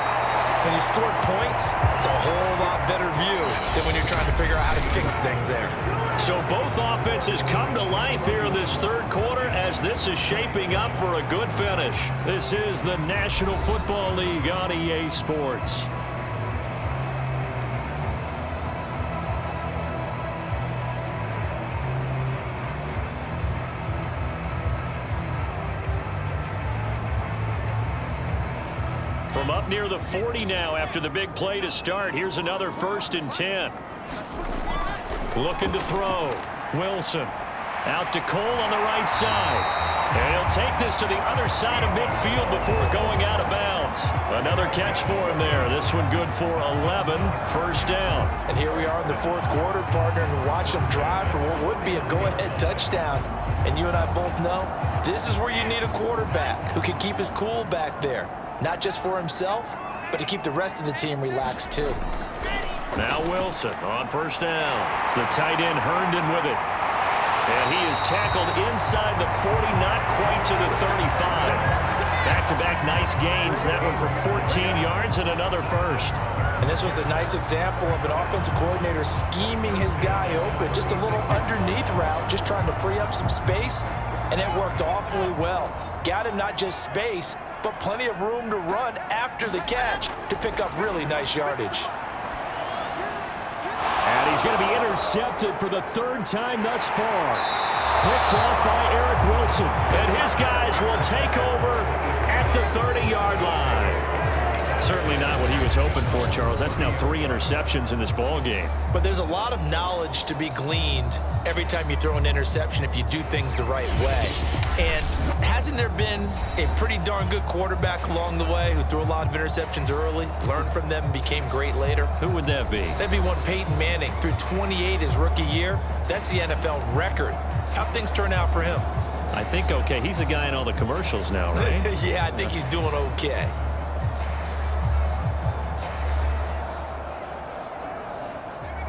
When you scored points, it's a whole lot better view than when you're trying to figure out how to fix things there. So both offenses come to life here in this third quarter as this is shaping up for a good finish. This is the National Football League on EA Sports. From up near the 40 now after the big play to start. Here's another 1st and 10. Looking to throw. Wilson out to Cole on the right side. And he'll take this to the other side of midfield before going out of bounds. Another catch for him there. This one good for 11. 1st down. And here we are in the 4th quarter, partner, and watch them drive for what would be a go-ahead touchdown. And you and I both know this is where you need a quarterback who can keep his cool back there. Not just for himself, but to keep the rest of the team relaxed too. Now Wilson on 1st down. It's the tight end Herndon with it. And he is tackled inside the 40, not quite to the 35. Back-to-back nice gains. That one for 14 yards and another 1st. And this was a nice example of an offensive coordinator scheming his guy open. Just a little underneath route, just trying to free up some space. And it worked awfully well. Got him not just space, but plenty of room to run after the catch to pick up really nice yardage. And he's going to be intercepted for the 3rd time thus far. Picked off by Eric Wilson. And his guys will take over at the 30-yard line. Certainly not what he was hoping for, Charles. That's now 3 interceptions in this ball game. But there's a lot of knowledge to be gleaned every time you throw an interception if you do things the right way. And hasn't there been a pretty darn good quarterback along the way who threw a lot of interceptions early, learned from them, and became great later? Who would that be? That'd be one Peyton Manning. Threw 28 his rookie year. That's the NFL record. How'd things turn out for him? I think okay. He's a guy in all the commercials now, right? Yeah, I think he's doing okay.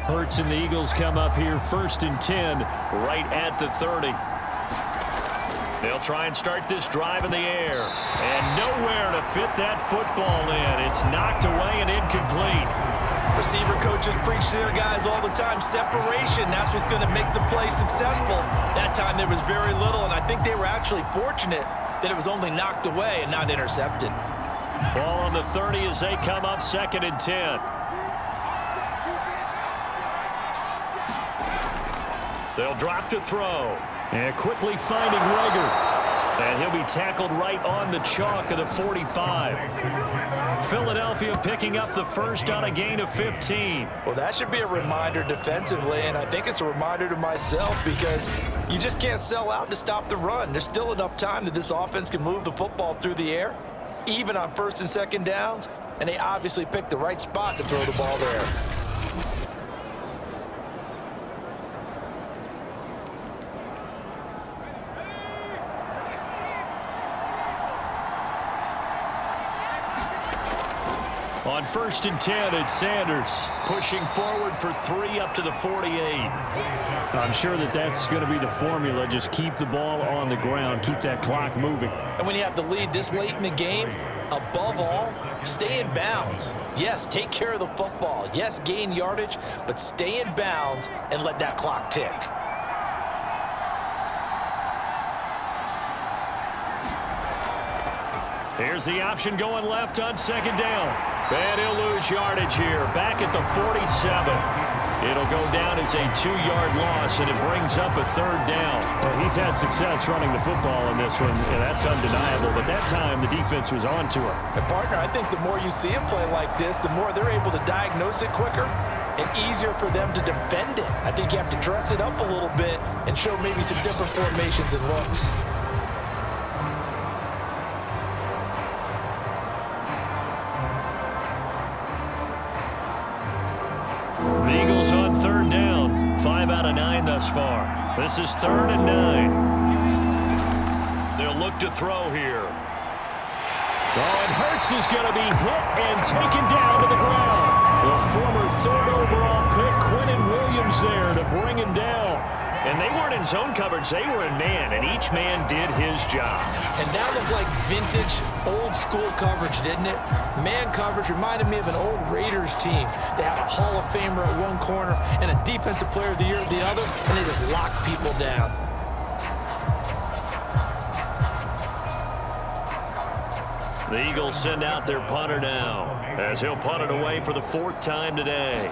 Hurts and the Eagles come up here 1st and 10 right at the 30. They'll try and start this drive in the air. And nowhere to fit that football in. It's knocked away and incomplete. Receiver coaches preach to their guys all the time. Separation, that's what's going to make the play successful. That time there was very little, and I think they were actually fortunate that it was only knocked away and not intercepted. Ball on the 30 as they come up 2nd and 10. They'll drop to throw. And quickly finding Rager. And he'll be tackled right on the chalk of the 45. Philadelphia picking up the 1st on a gain of 15. Well, that should be a reminder defensively, and I think it's a reminder to myself because you just can't sell out to stop the run. There's still enough time that this offense can move the football through the air, even on 1st and 2nd downs, and they obviously picked the right spot to throw the ball there. On 1st and 10, it's Sanders pushing forward for 3 up to the 48. I'm sure that that's going to be the formula. Just keep the ball on the ground. Keep that clock moving. And when you have the lead this late in the game, above all, stay in bounds. Yes, take care of the football. Yes, gain yardage, but stay in bounds and let that clock tick. Here's the option going left on 2nd down. And he'll lose yardage here. Back at the 47. It'll go down as a 2-yard loss, and it brings up a 3rd down. Well, he's had success running the football in this one, and that's undeniable. But that time, the defense was on to him. And, partner, I think the more you see a play like this, the more they're able to diagnose it quicker and easier for them to defend it. I think you have to dress it up a little bit and show maybe some different formations and looks. The Eagles on third down. 5 out of 9 thus far. This is 3rd and 9. They'll look to throw here. Oh, and Hurts is going to be hit and taken down to the ground. The former 3rd overall pick, Quinnen Williams, there to bring him down. And they weren't in zone coverage. They were in man, and each man did his job. And that looked like vintage, old-school coverage, didn't it? Man coverage reminded me of an old Raiders team. They had a Hall of Famer at one corner and a Defensive Player of the Year at the other, and they just locked people down. The Eagles send out their punter now, as he'll punt it away for the 4th time today.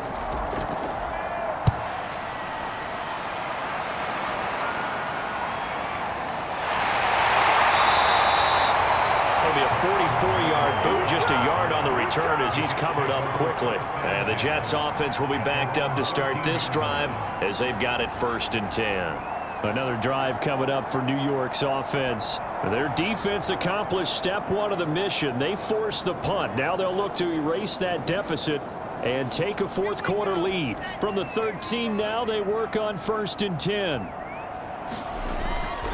It'll be a 44-yard boot, just a yard on the return as he's covered up quickly. And the Jets offense will be backed up to start this drive as they've got it 1st and 10. Another drive coming up for New York's offense. Their defense accomplished step 1 of the mission. They forced the punt. Now they'll look to erase that deficit and take a 4th quarter lead. From the 13 now, they work on 1st and 10.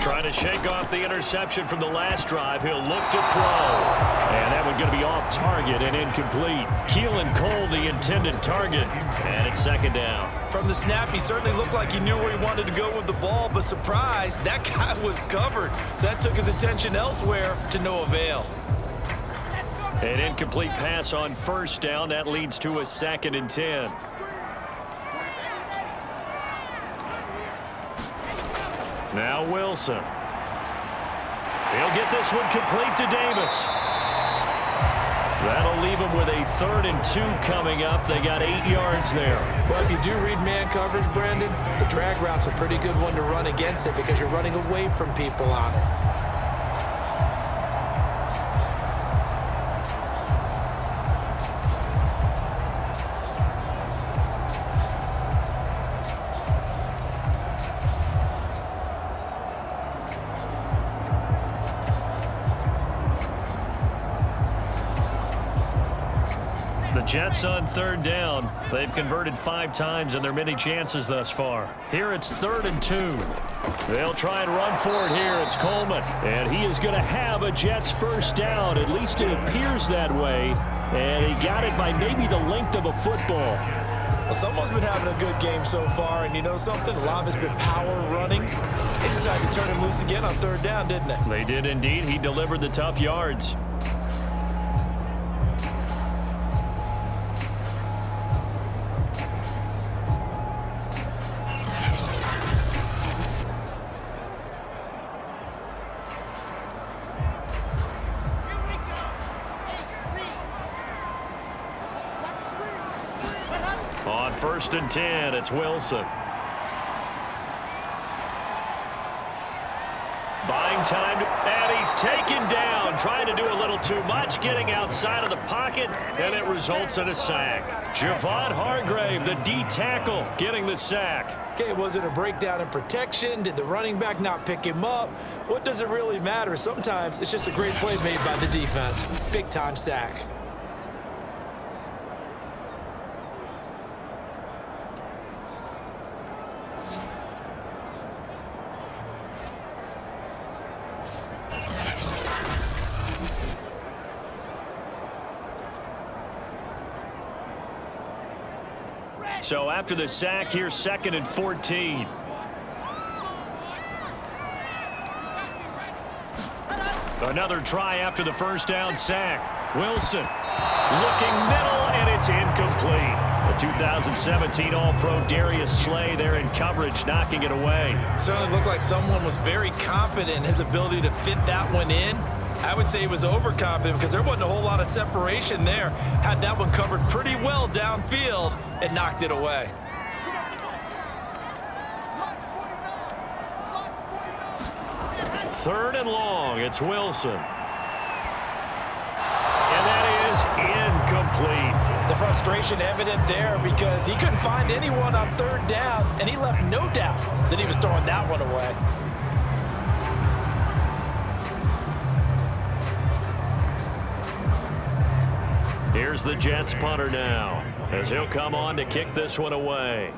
Trying to shake off the interception from the last drive. He'll look to throw. And that one's going to be off target and incomplete. Keelan Cole, the intended target. And it's 2nd down. From the snap, he certainly looked like he knew where he wanted to go with the ball, but surprise, that guy was covered. So that took his attention elsewhere to no avail. An incomplete pass on 1st down. That leads to a 2nd and 10. Now Wilson. He'll get this one complete to Davis. That'll leave him with a 3rd and 2 coming up. They got 8 yards there. Well, if you do read man coverage, Brandon, the drag route's a pretty good one to run against it because you're running away from people on it. Jets on 3rd down. They've converted 5 times in their many chances thus far. Here it's 3rd and 2. They'll try and run for it here. It's Coleman. And he is going to have a Jets 1st down. At least it appears that way. And he got it by maybe the length of a football. Well, someone's been having a good game so far. And you know something? A lot of it's been power running. They decided to turn him loose again on 3rd down, didn't they? They did indeed. He delivered the tough yards. On 1st and 10, it's Wilson. Buying time, and he's taken down, trying to do a little too much, getting outside of the pocket, and it results in a sack. Javon Hargrave, the D tackle, getting the sack. Okay, was it a breakdown in protection? Did the running back not pick him up? What does it really matter? Sometimes it's just a great play made by the defense. Big-time sack. So after the sack, here's 2nd and 14. Another try after the 1st down sack. Wilson looking middle, and it's incomplete. The 2017 All-Pro Darius Slay there in coverage, knocking it away. Certainly looked like someone was very confident in his ability to fit that one in. I would say he was overconfident because there wasn't a whole lot of separation there. Had that one covered pretty well downfield and knocked it away. Third and long, it's Wilson. And that is incomplete. The frustration evident there because he couldn't find anyone on third down, and he left no doubt that he was throwing that one away. Here's the Jets punter now, as he'll come on to kick this one away.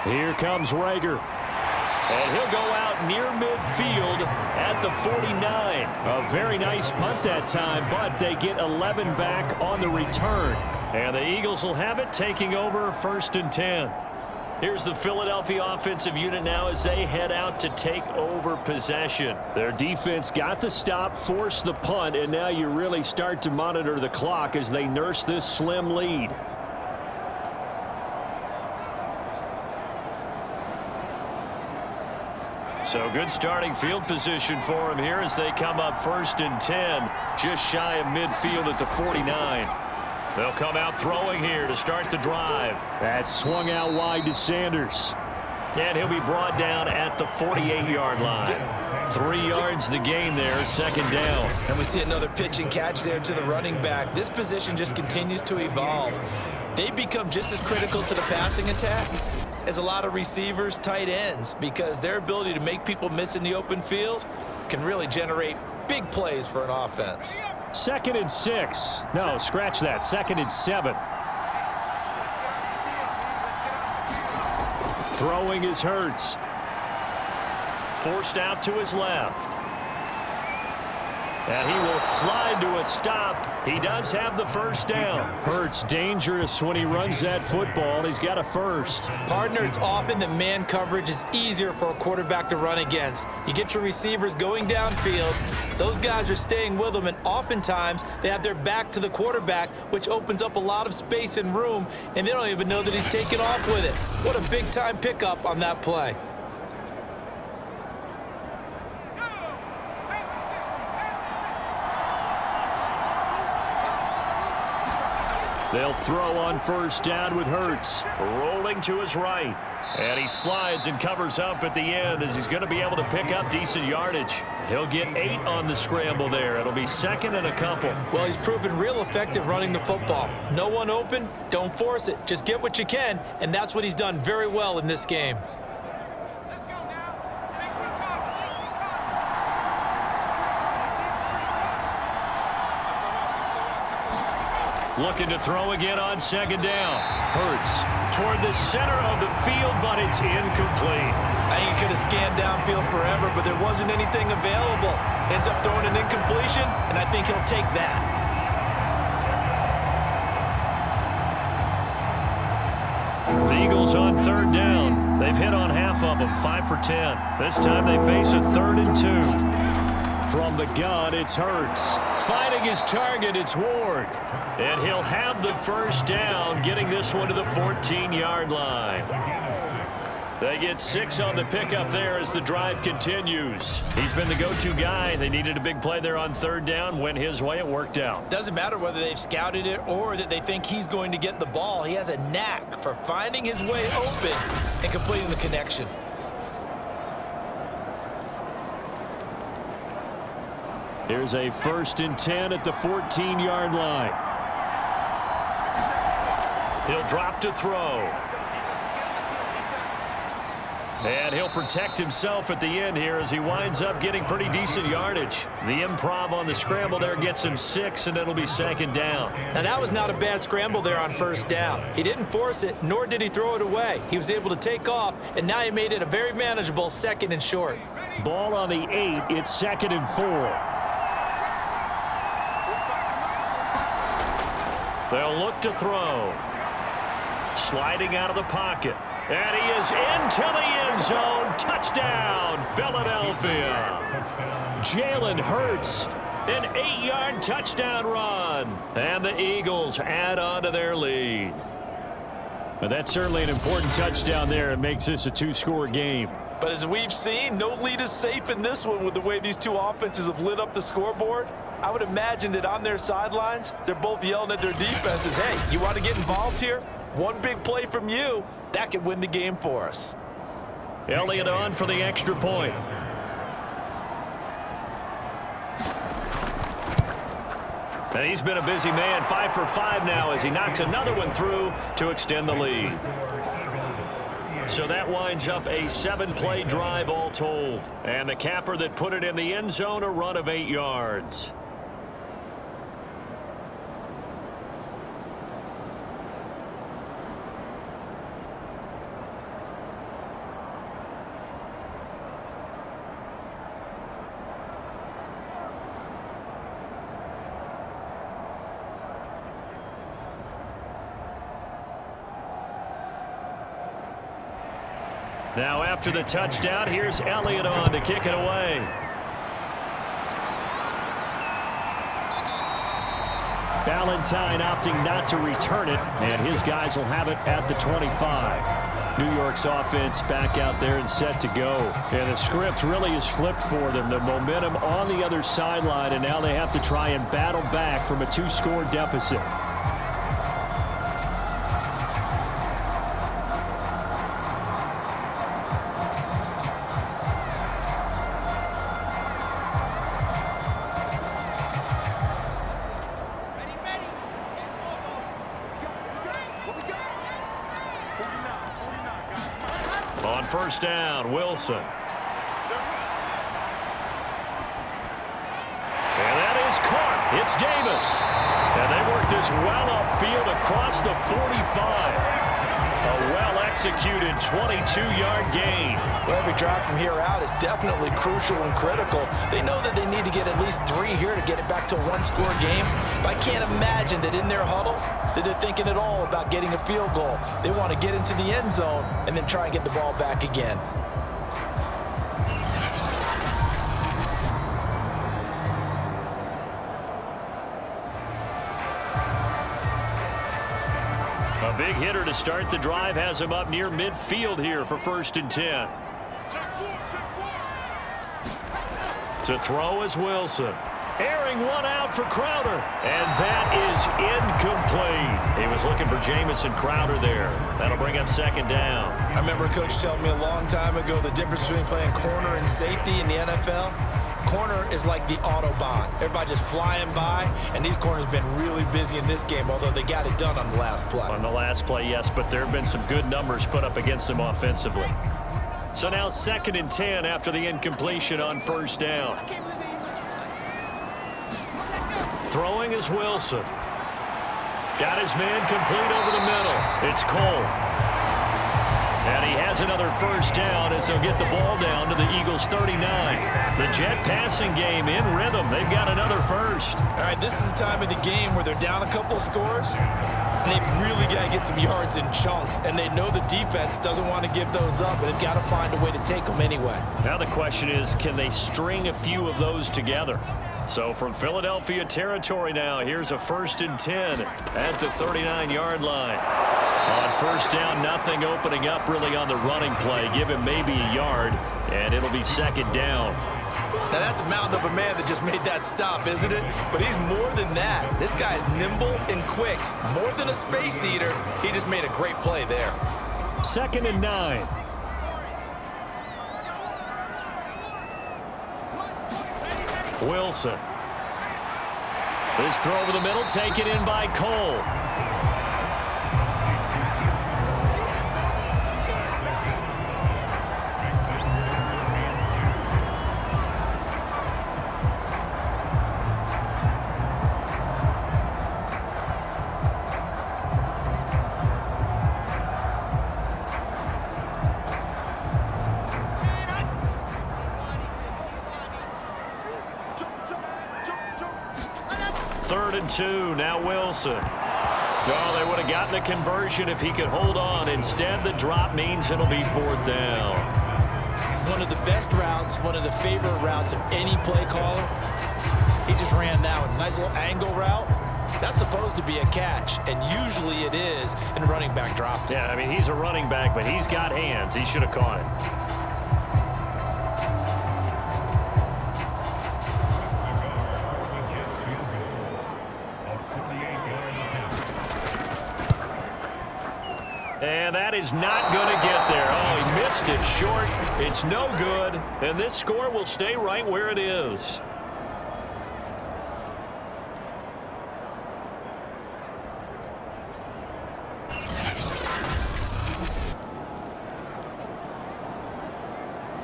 Here comes Rager. And he'll go out near midfield at the 49. A very nice punt that time, but they get 11 back on the return. And the Eagles will have it, taking over 1st and 10. Here's the Philadelphia offensive unit now as they head out to take over possession. Their defense got the stop, forced the punt, and now you really start to monitor the clock as they nurse this slim lead. So good starting field position for him here as they come up 1st and 10, just shy of midfield at the 49. They'll come out throwing here to start the drive. That's swung out wide to Sanders. And he'll be brought down at the 48-yard line. 3 yards the gain there, 2nd down. And we see another pitch and catch there to the running back. This position just continues to evolve. They become just as critical to the passing attack as a lot of receivers, tight ends, because their ability to make people miss in the open field can really generate big plays for an offense. 2nd and 6. No, scratch that. 2nd and 7. Throwing is Hurts. Forced out to his left. And he will slide to a stop. He does have the 1st down. Hurts dangerous when he runs that football. He's got a 1st. Partner, it's often that man coverage is easier for a quarterback to run against. You get your receivers going downfield. Those guys are staying with them, and oftentimes they have their back to the quarterback, which opens up a lot of space and room, and they don't even know that he's taken off with it. What a big-time pickup on that play. They'll throw on 1st down with Hurts. Rolling to his right. And he slides and covers up at the end as he's going to be able to pick up decent yardage. He'll get 8 on the scramble there. It'll be 2nd and a couple. Well, he's proven real effective running the football. No one open, don't force it. Just get what you can, and that's what he's done very well in this game. Looking to throw again on 2nd down. Hurts toward the center of the field, but it's incomplete. I think he could have scanned downfield forever, but there wasn't anything available. Ends up throwing an incompletion, and I think he'll take that. The Eagles on 3rd down. They've hit on half of them, 5 for 10. This time they face a 3rd and 2. From the gun, it's Hurts. Finding his target, it's Ward. And he'll have the 1st down, getting this one to the 14-yard line. They get 6 on the pickup there as the drive continues. He's been the go-to guy. They needed a big play there on 3rd down. Went his way. It worked out. Doesn't matter whether they've scouted it or that they think he's going to get the ball. He has a knack for finding his way open and completing the connection. Here's a 1st and 10 at the 14-yard line. He'll drop to throw. And he'll protect himself at the end here as he winds up getting pretty decent yardage. The improv on the scramble there gets him 6, and it'll be 2nd down. Now, that was not a bad scramble there on 1st down. He didn't force it, nor did he throw it away. He was able to take off, and now he made it a very manageable 2nd and short. Ball on the 8. It's 2nd and 4. They'll look to throw. Sliding out of the pocket. And he is into the end zone. Touchdown, Philadelphia. Jalen Hurts, an 8-yard touchdown run. And the Eagles add on to their lead. Well, that's certainly an important touchdown there. It makes this a 2-score game. But as we've seen, no lead is safe in this one with the way these two offenses have lit up the scoreboard. I would imagine that on their sidelines, they're both yelling at their defenses, hey, you want to get involved here? One big play from you, that could win the game for us. Elliott on for the extra point. And he's been a busy man, 5 for 5 now as he knocks another one through to extend the lead. So that winds up a 7-play drive all told. And the capper that put it in the end zone, a run of 8 yards. Now after the touchdown, here's Elliott on to kick it away. Valentine opting not to return it, and his guys will have it at the 25. New York's offense back out there and set to go. And the script really is flipped for them. The momentum on the other sideline, and now they have to try and battle back from a 2-score deficit. On first down, Wilson. And that is caught. It's Davis. And they work this well upfield across the 45. A well-executed 22-yard gain. Well, every drive from here out is definitely crucial and critical. They know that they need to get at least 3 here to get it back to a 1-score game. But I can't imagine that in their huddle that they're thinking at all about getting a field goal. They want to get into the end zone and then try and get the ball back again. A big hitter to start the drive has him up near midfield here for 1st and 10. To throw is Wilson. Airing one out for Crowder. And that is incomplete. He was looking for Jamison Crowder there. That'll bring up 2nd down. I remember Coach telling me a long time ago the difference between playing corner and safety in the NFL. Corner is like the Autobahn. Everybody just flying by, and these corners have been really busy in this game, although they got it done on the last play. On the last play, yes, but there have been some good numbers put up against them offensively. So now 2nd and 10 after the incompletion on 1st down. Throwing is Wilson. Got his man complete over the middle. It's Cole. And he has another 1st down as they'll get the ball down to the Eagles' 39. The Jet passing game in rhythm. They've got another 1st. All right, this is the time of the game where they're down a couple of scores, and they've really got to get some yards in chunks, and they know the defense doesn't want to give those up, but they've got to find a way to take them anyway. Now the question is, can they string a few of those together? So from Philadelphia territory now, here's a 1st and 10 at the 39-yard line. On 1st down, nothing opening up really on the running play. Give him maybe a yard, and it'll be 2nd down. Now that's a mountain of a man that just made that stop, isn't it? But he's more than that. This guy is nimble and quick. More than a space eater, he just made a great play there. 2nd and 9. Wilson. This throw over the middle taken in by Cole. Third and 2, now Wilson. Oh, they would have gotten the conversion if he could hold on. Instead, the drop means it'll be 4th down. One of the best routes, one of the favorite routes of any play caller. He just ran that one. Nice little angle route. That's supposed to be a catch, and usually it is, and running back dropped it. Yeah, I mean, he's a running back, but he's got hands. He should have caught it. And that is not going to get there. Oh, he missed it short. It's no good. And this score will stay right where it is.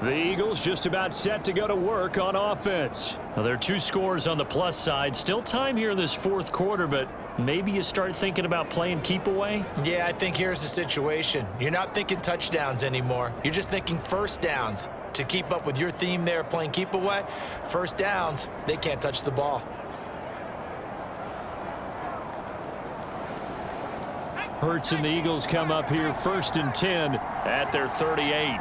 The Eagles just about set to go to work on offense. Now, there are 2 scores on the plus side. Still time here in this fourth quarter, but maybe you start thinking about playing keep away? Yeah, I think here's the situation. You're not thinking touchdowns anymore. You're just thinking first downs. To keep up with your theme there, playing keep away, first downs, they can't touch the ball. Hurts and the Eagles come up here 1st and 10 at their 38.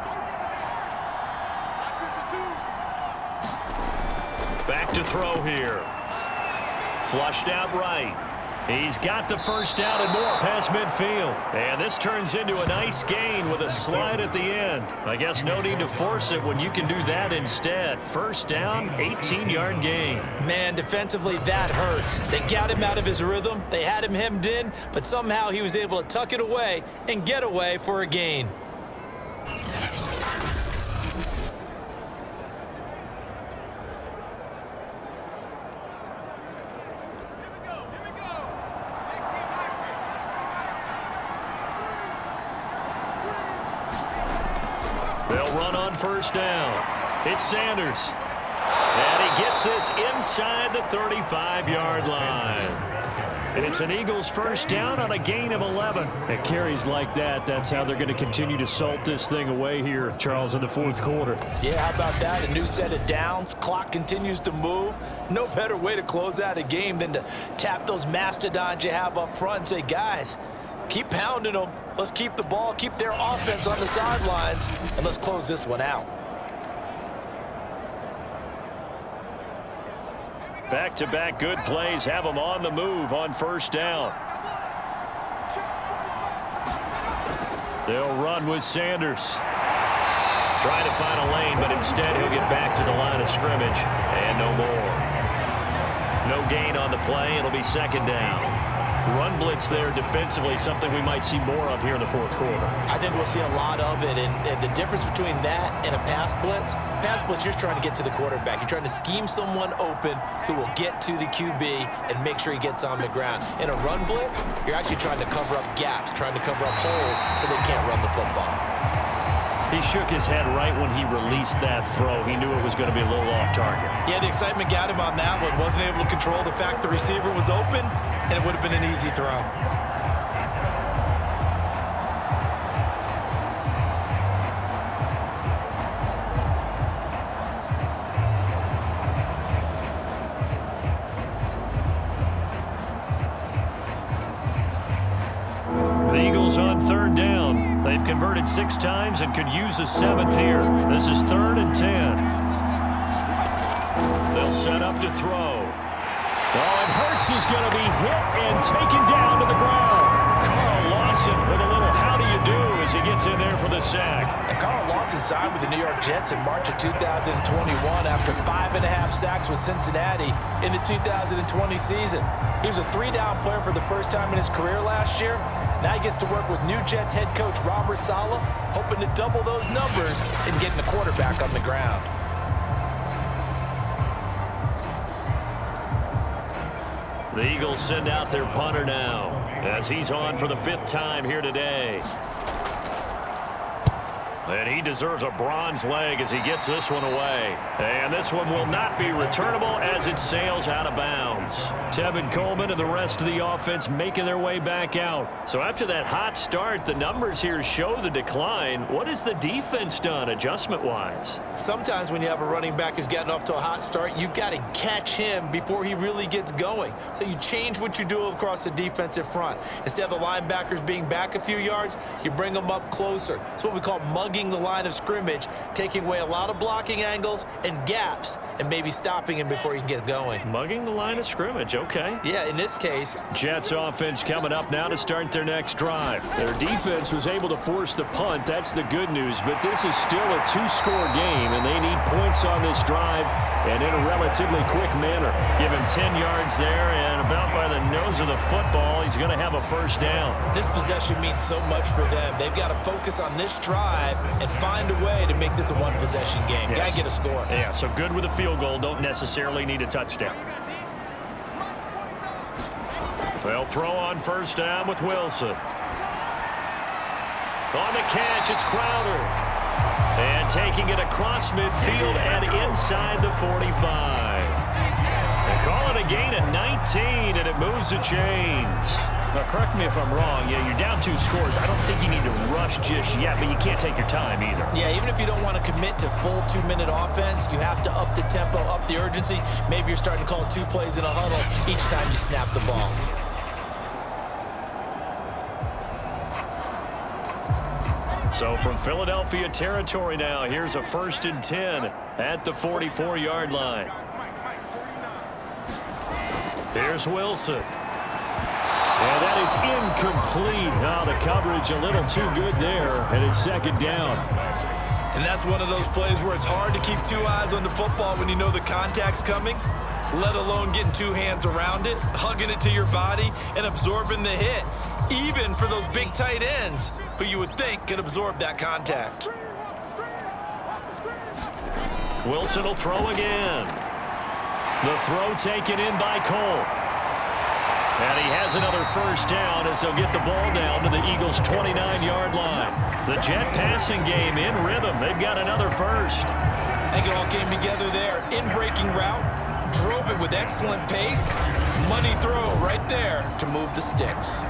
Back to throw here. Flushed out right. He's got the first down and more past midfield. And this turns into a nice gain with a slide at the end. I guess no need to force it when you can do that instead. First down, 18-yard gain. Man, defensively, that hurts. They got him out of his rhythm. They had him hemmed in, but somehow he was able to tuck it away and get away for a gain. They'll run on first down. It's Sanders. And he gets this inside the 35-yard line. And it's an Eagles first down on a gain of 11. At carries like that, that's how they're going to continue to salt this thing away here, Charles, in the fourth quarter. Yeah, how about that? A new set of downs. Clock continues to move. No better way to close out a game than to tap those mastodons you have up front and say, guys, keep pounding them. Let's keep the ball, keep their offense on the sidelines, and let's close this one out. Back-to-back good plays have them on the move on first down. They'll run with Sanders. Trying to find a lane, but instead he'll get back to the line of scrimmage. And no more. No gain on the play. It'll be second down. Run blitz there defensively, something we might see more of here in the fourth quarter. I think we'll see a lot of it, and the difference between that and a pass blitz, you're just trying to get to the quarterback. You're trying to scheme someone open who will get to the QB and make sure he gets on the ground. In a run blitz, you're actually trying to cover up gaps, trying to cover up holes so they can't run the football. He shook his head right when he released that throw. He knew it was going to be a little off target. Yeah, the excitement got him on that one. Wasn't able to control the fact the receiver was open, and it would have been an easy throw. The Eagles on third down. They've converted 6 times and could use a 7th here. This is 3rd and 10. They'll set up to throw. Oh, and Hurts is going to be hit and taken down to the ground. Carl Lawson with a little how do you do as he gets in there for the sack. And Carl Lawson signed with the New York Jets in March of 2021 after 5.5 sacks with Cincinnati in the 2020 season. He was a 3-down player for the first time in his career last year. Now he gets to work with new Jets head coach Robert Saleh, hoping to double those numbers and getting the quarterback on the ground. The Eagles send out their punter now as he's on for the 5th time here today. And he deserves a bronze leg as he gets this one away. And this one will not be returnable as it sails out of bounds. Tevin Coleman and the rest of the offense making their way back out. So after that hot start, the numbers here show the decline. What has the defense done adjustment-wise? Sometimes when you have a running back who's gotten off to a hot start, you've got to catch him before he really gets going. So you change what you do across the defensive front. Instead of the linebackers being back a few yards, you bring them up closer. It's what we call mugging the line of scrimmage, taking away a lot of blocking angles and gaps and maybe stopping him before he can get going. Mugging the line of scrimmage, okay. Yeah, in this case. Jets offense coming up now to start their next drive. Their defense was able to force the punt. That's the good news, but this is still a 2-score game, and they need points on this drive and in a relatively quick manner. Give him 10 yards there, and about by the nose of the football, he's going to have a first down. This possession means so much for them. They've got to focus on this drive and find a way to make this a one-possession game. Yes. Got to get a score. Yeah, so good with a field goal. Don't necessarily need a touchdown. They'll throw on first down with Wilson. On the catch, it's Crowder. And taking it across midfield and inside the 45. They call it a gain of 19, and it moves the chains. Now, correct me if I'm wrong. Yeah, you're down 2 scores. I don't think you need to rush just yet, but you can't take your time either. Yeah, even if you don't want to commit to full 2-minute offense, you have to up the tempo, up the urgency. Maybe you're starting to call 2 plays in a huddle each time you snap the ball. So from Philadelphia territory now, here's a 1st and 10 at the 44-yard line. Here's Wilson. And that is incomplete. Oh, the coverage a little too good there, and it's 2nd down. And that's one of those plays where it's hard to keep 2 eyes on the football when you know the contact's coming, let alone getting 2 hands around it, hugging it to your body, and absorbing the hit, even for those big tight ends who you would think could absorb that contact. Wilson will throw again. The throw taken in by Cole. And he has another 1st down as they'll get the ball down to the Eagles' 29-yard line. The Jet passing game in rhythm. They've got another 1st. I think it all came together there. In-breaking route, drove it with excellent pace. Money throw right there to move the sticks.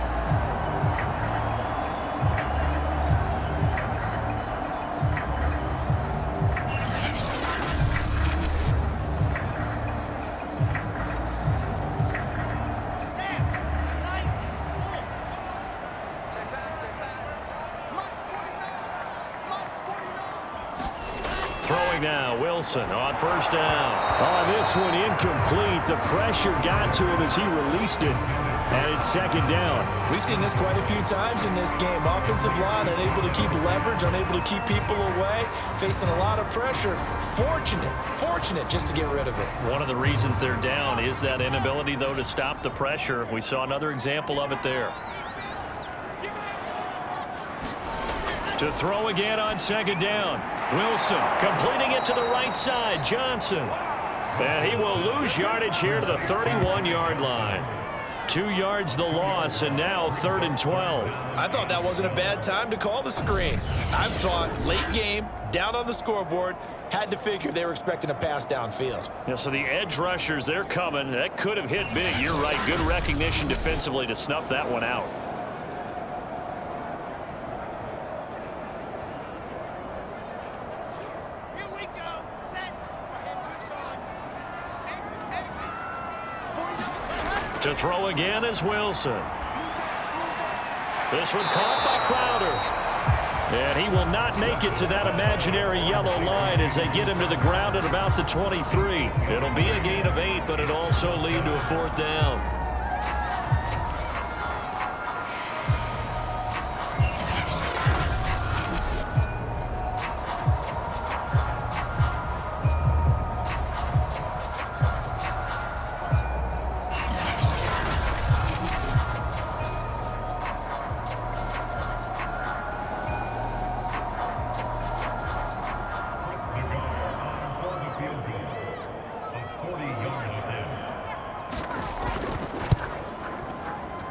Now, Wilson on 1st down. Oh, this one incomplete. The pressure got to him as he released it, and it's 2nd down. We've seen this quite a few times in this game. Offensive line unable to keep leverage, unable to keep people away, facing a lot of pressure. Fortunate just to get rid of it. One of the reasons they're down is that inability, though, to stop the pressure. We saw another example of it there. To throw again on 2nd down. Wilson completing it to the right side. Johnson. And he will lose yardage here to the 31-yard line. 2 yards the loss, and now 3rd and 12. I thought that wasn't a bad time to call the screen. I thought late game, down on the scoreboard, had to figure they were expecting a pass downfield. Yeah, so the edge rushers, they're coming. That could have hit big. You're right. Good recognition defensively to snuff that one out. To throw again is Wilson. This one caught by Crowder. And he will not make it to that imaginary yellow line as they get him to the ground at about the 23. It'll be a gain of 8, but it'll also lead to a 4th down.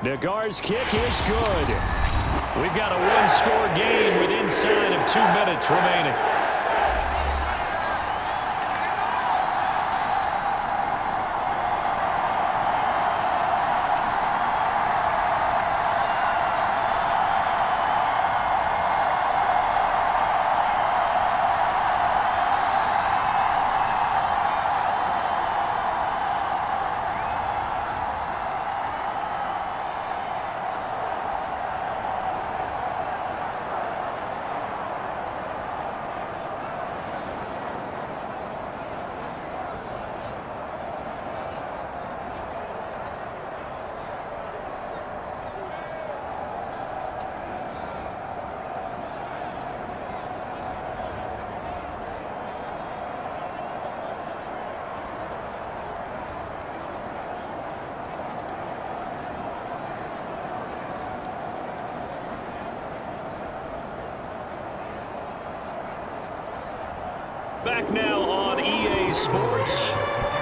Nagar's kick is good. We've got a 1-score game with inside of 2 minutes remaining. Back now on EA Sports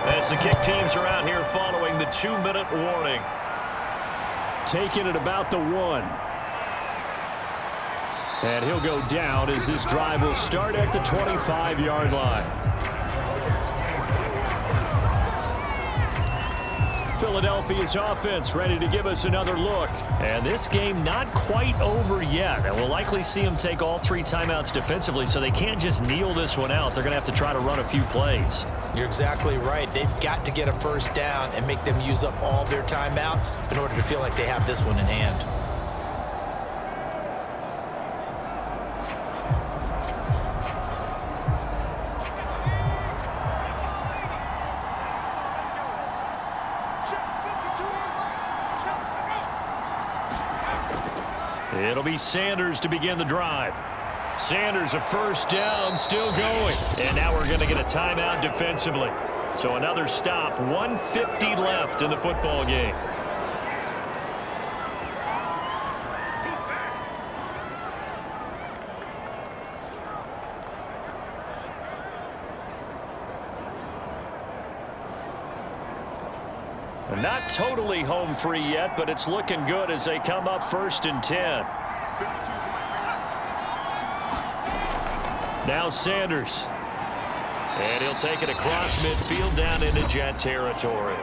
as the kick teams are out here following the 2-minute warning. Taking it about the 1. And he'll go down as this drive will start at the 25-yard line. Philadelphia's offense ready to give us another look. And this game not quite over yet. And we'll likely see them take all 3 timeouts defensively, so they can't just kneel this one out. They're going to have to try to run a few plays. You're exactly right. They've got to get a first down and make them use up all their timeouts in order to feel like they have this one in hand. It'll be Sanders to begin the drive. Sanders a first down, still going. And now we're going to get a timeout defensively. So another stop, 1:50 left in the football game. Not totally home free yet, but it's looking good as they come up 1st and 10. Now Sanders. And he'll take it across midfield down into Jet territory.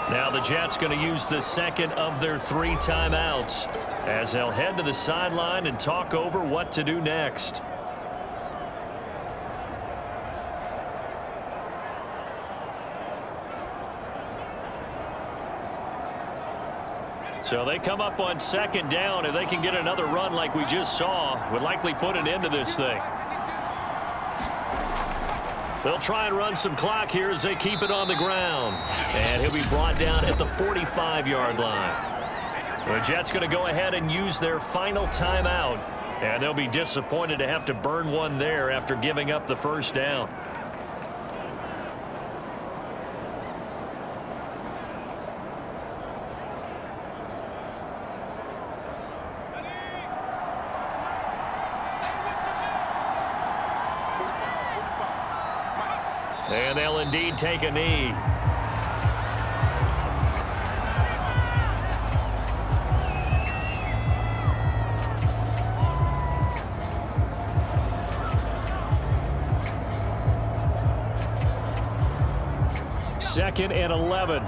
Now the Jets going to use the second of their 3 timeouts as they'll head to the sideline and talk over what to do next. So they come up on 2nd down. If they can get another run like we just saw, would likely put an end to this thing. They'll try and run some clock here as they keep it on the ground. And he'll be brought down at the 45-yard line. The Jets going to go ahead and use their final timeout. And they'll be disappointed to have to burn one there after giving up the first down. And they'll indeed take a knee. Second and 11.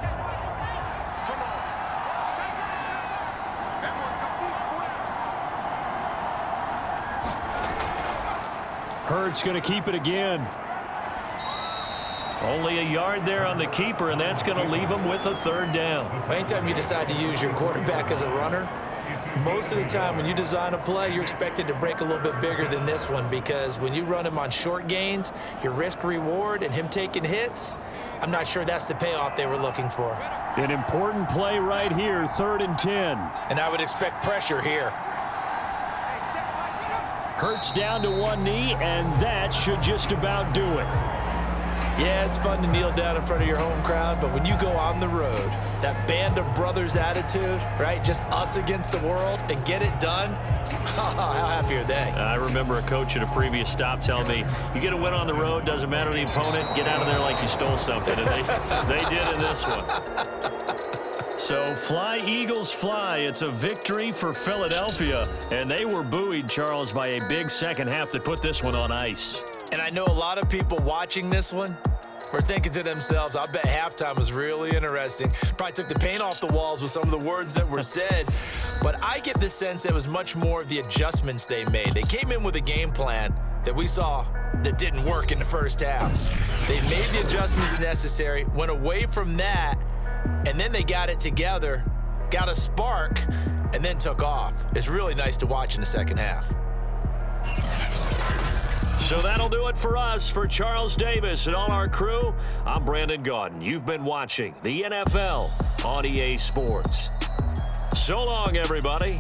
Hurts going to keep it again. Only a yard there on the keeper, and that's going to leave him with a 3rd down. Anytime you decide to use your quarterback as a runner, most of the time when you design a play, you're expected to break a little bit bigger than this one, because when you run him on short gains, your risk-reward and him taking hits, I'm not sure that's the payoff they were looking for. An important play right here, 3rd and 10. And I would expect pressure here. Hurts down to one knee, and that should just about do it. Yeah, it's fun to kneel down in front of your home crowd, but when you go on the road, that band of brothers attitude, right? Just us against the world and get it done. How happy are they? I remember a coach at a previous stop telling me, you get a win on the road, doesn't matter the opponent, get out of there like you stole something. And they did in this one. So fly, Eagles, fly. It's a victory for Philadelphia. And they were buoyed, Charles, by a big second half that put this one on ice. And I know a lot of people watching this one were thinking to themselves, I bet halftime was really interesting. Probably took the paint off the walls with some of the words that were said. But I get the sense that it was much more of the adjustments they made. They came in with a game plan that we saw that didn't work in the first half. They made the adjustments necessary, went away from that, and then they got it together, got a spark, and then took off. It's really nice to watch in the second half. So that'll do it for us. For Charles Davis and all our crew, I'm Brandon Gaudin. You've been watching the NFL on EA Sports. So long, everybody.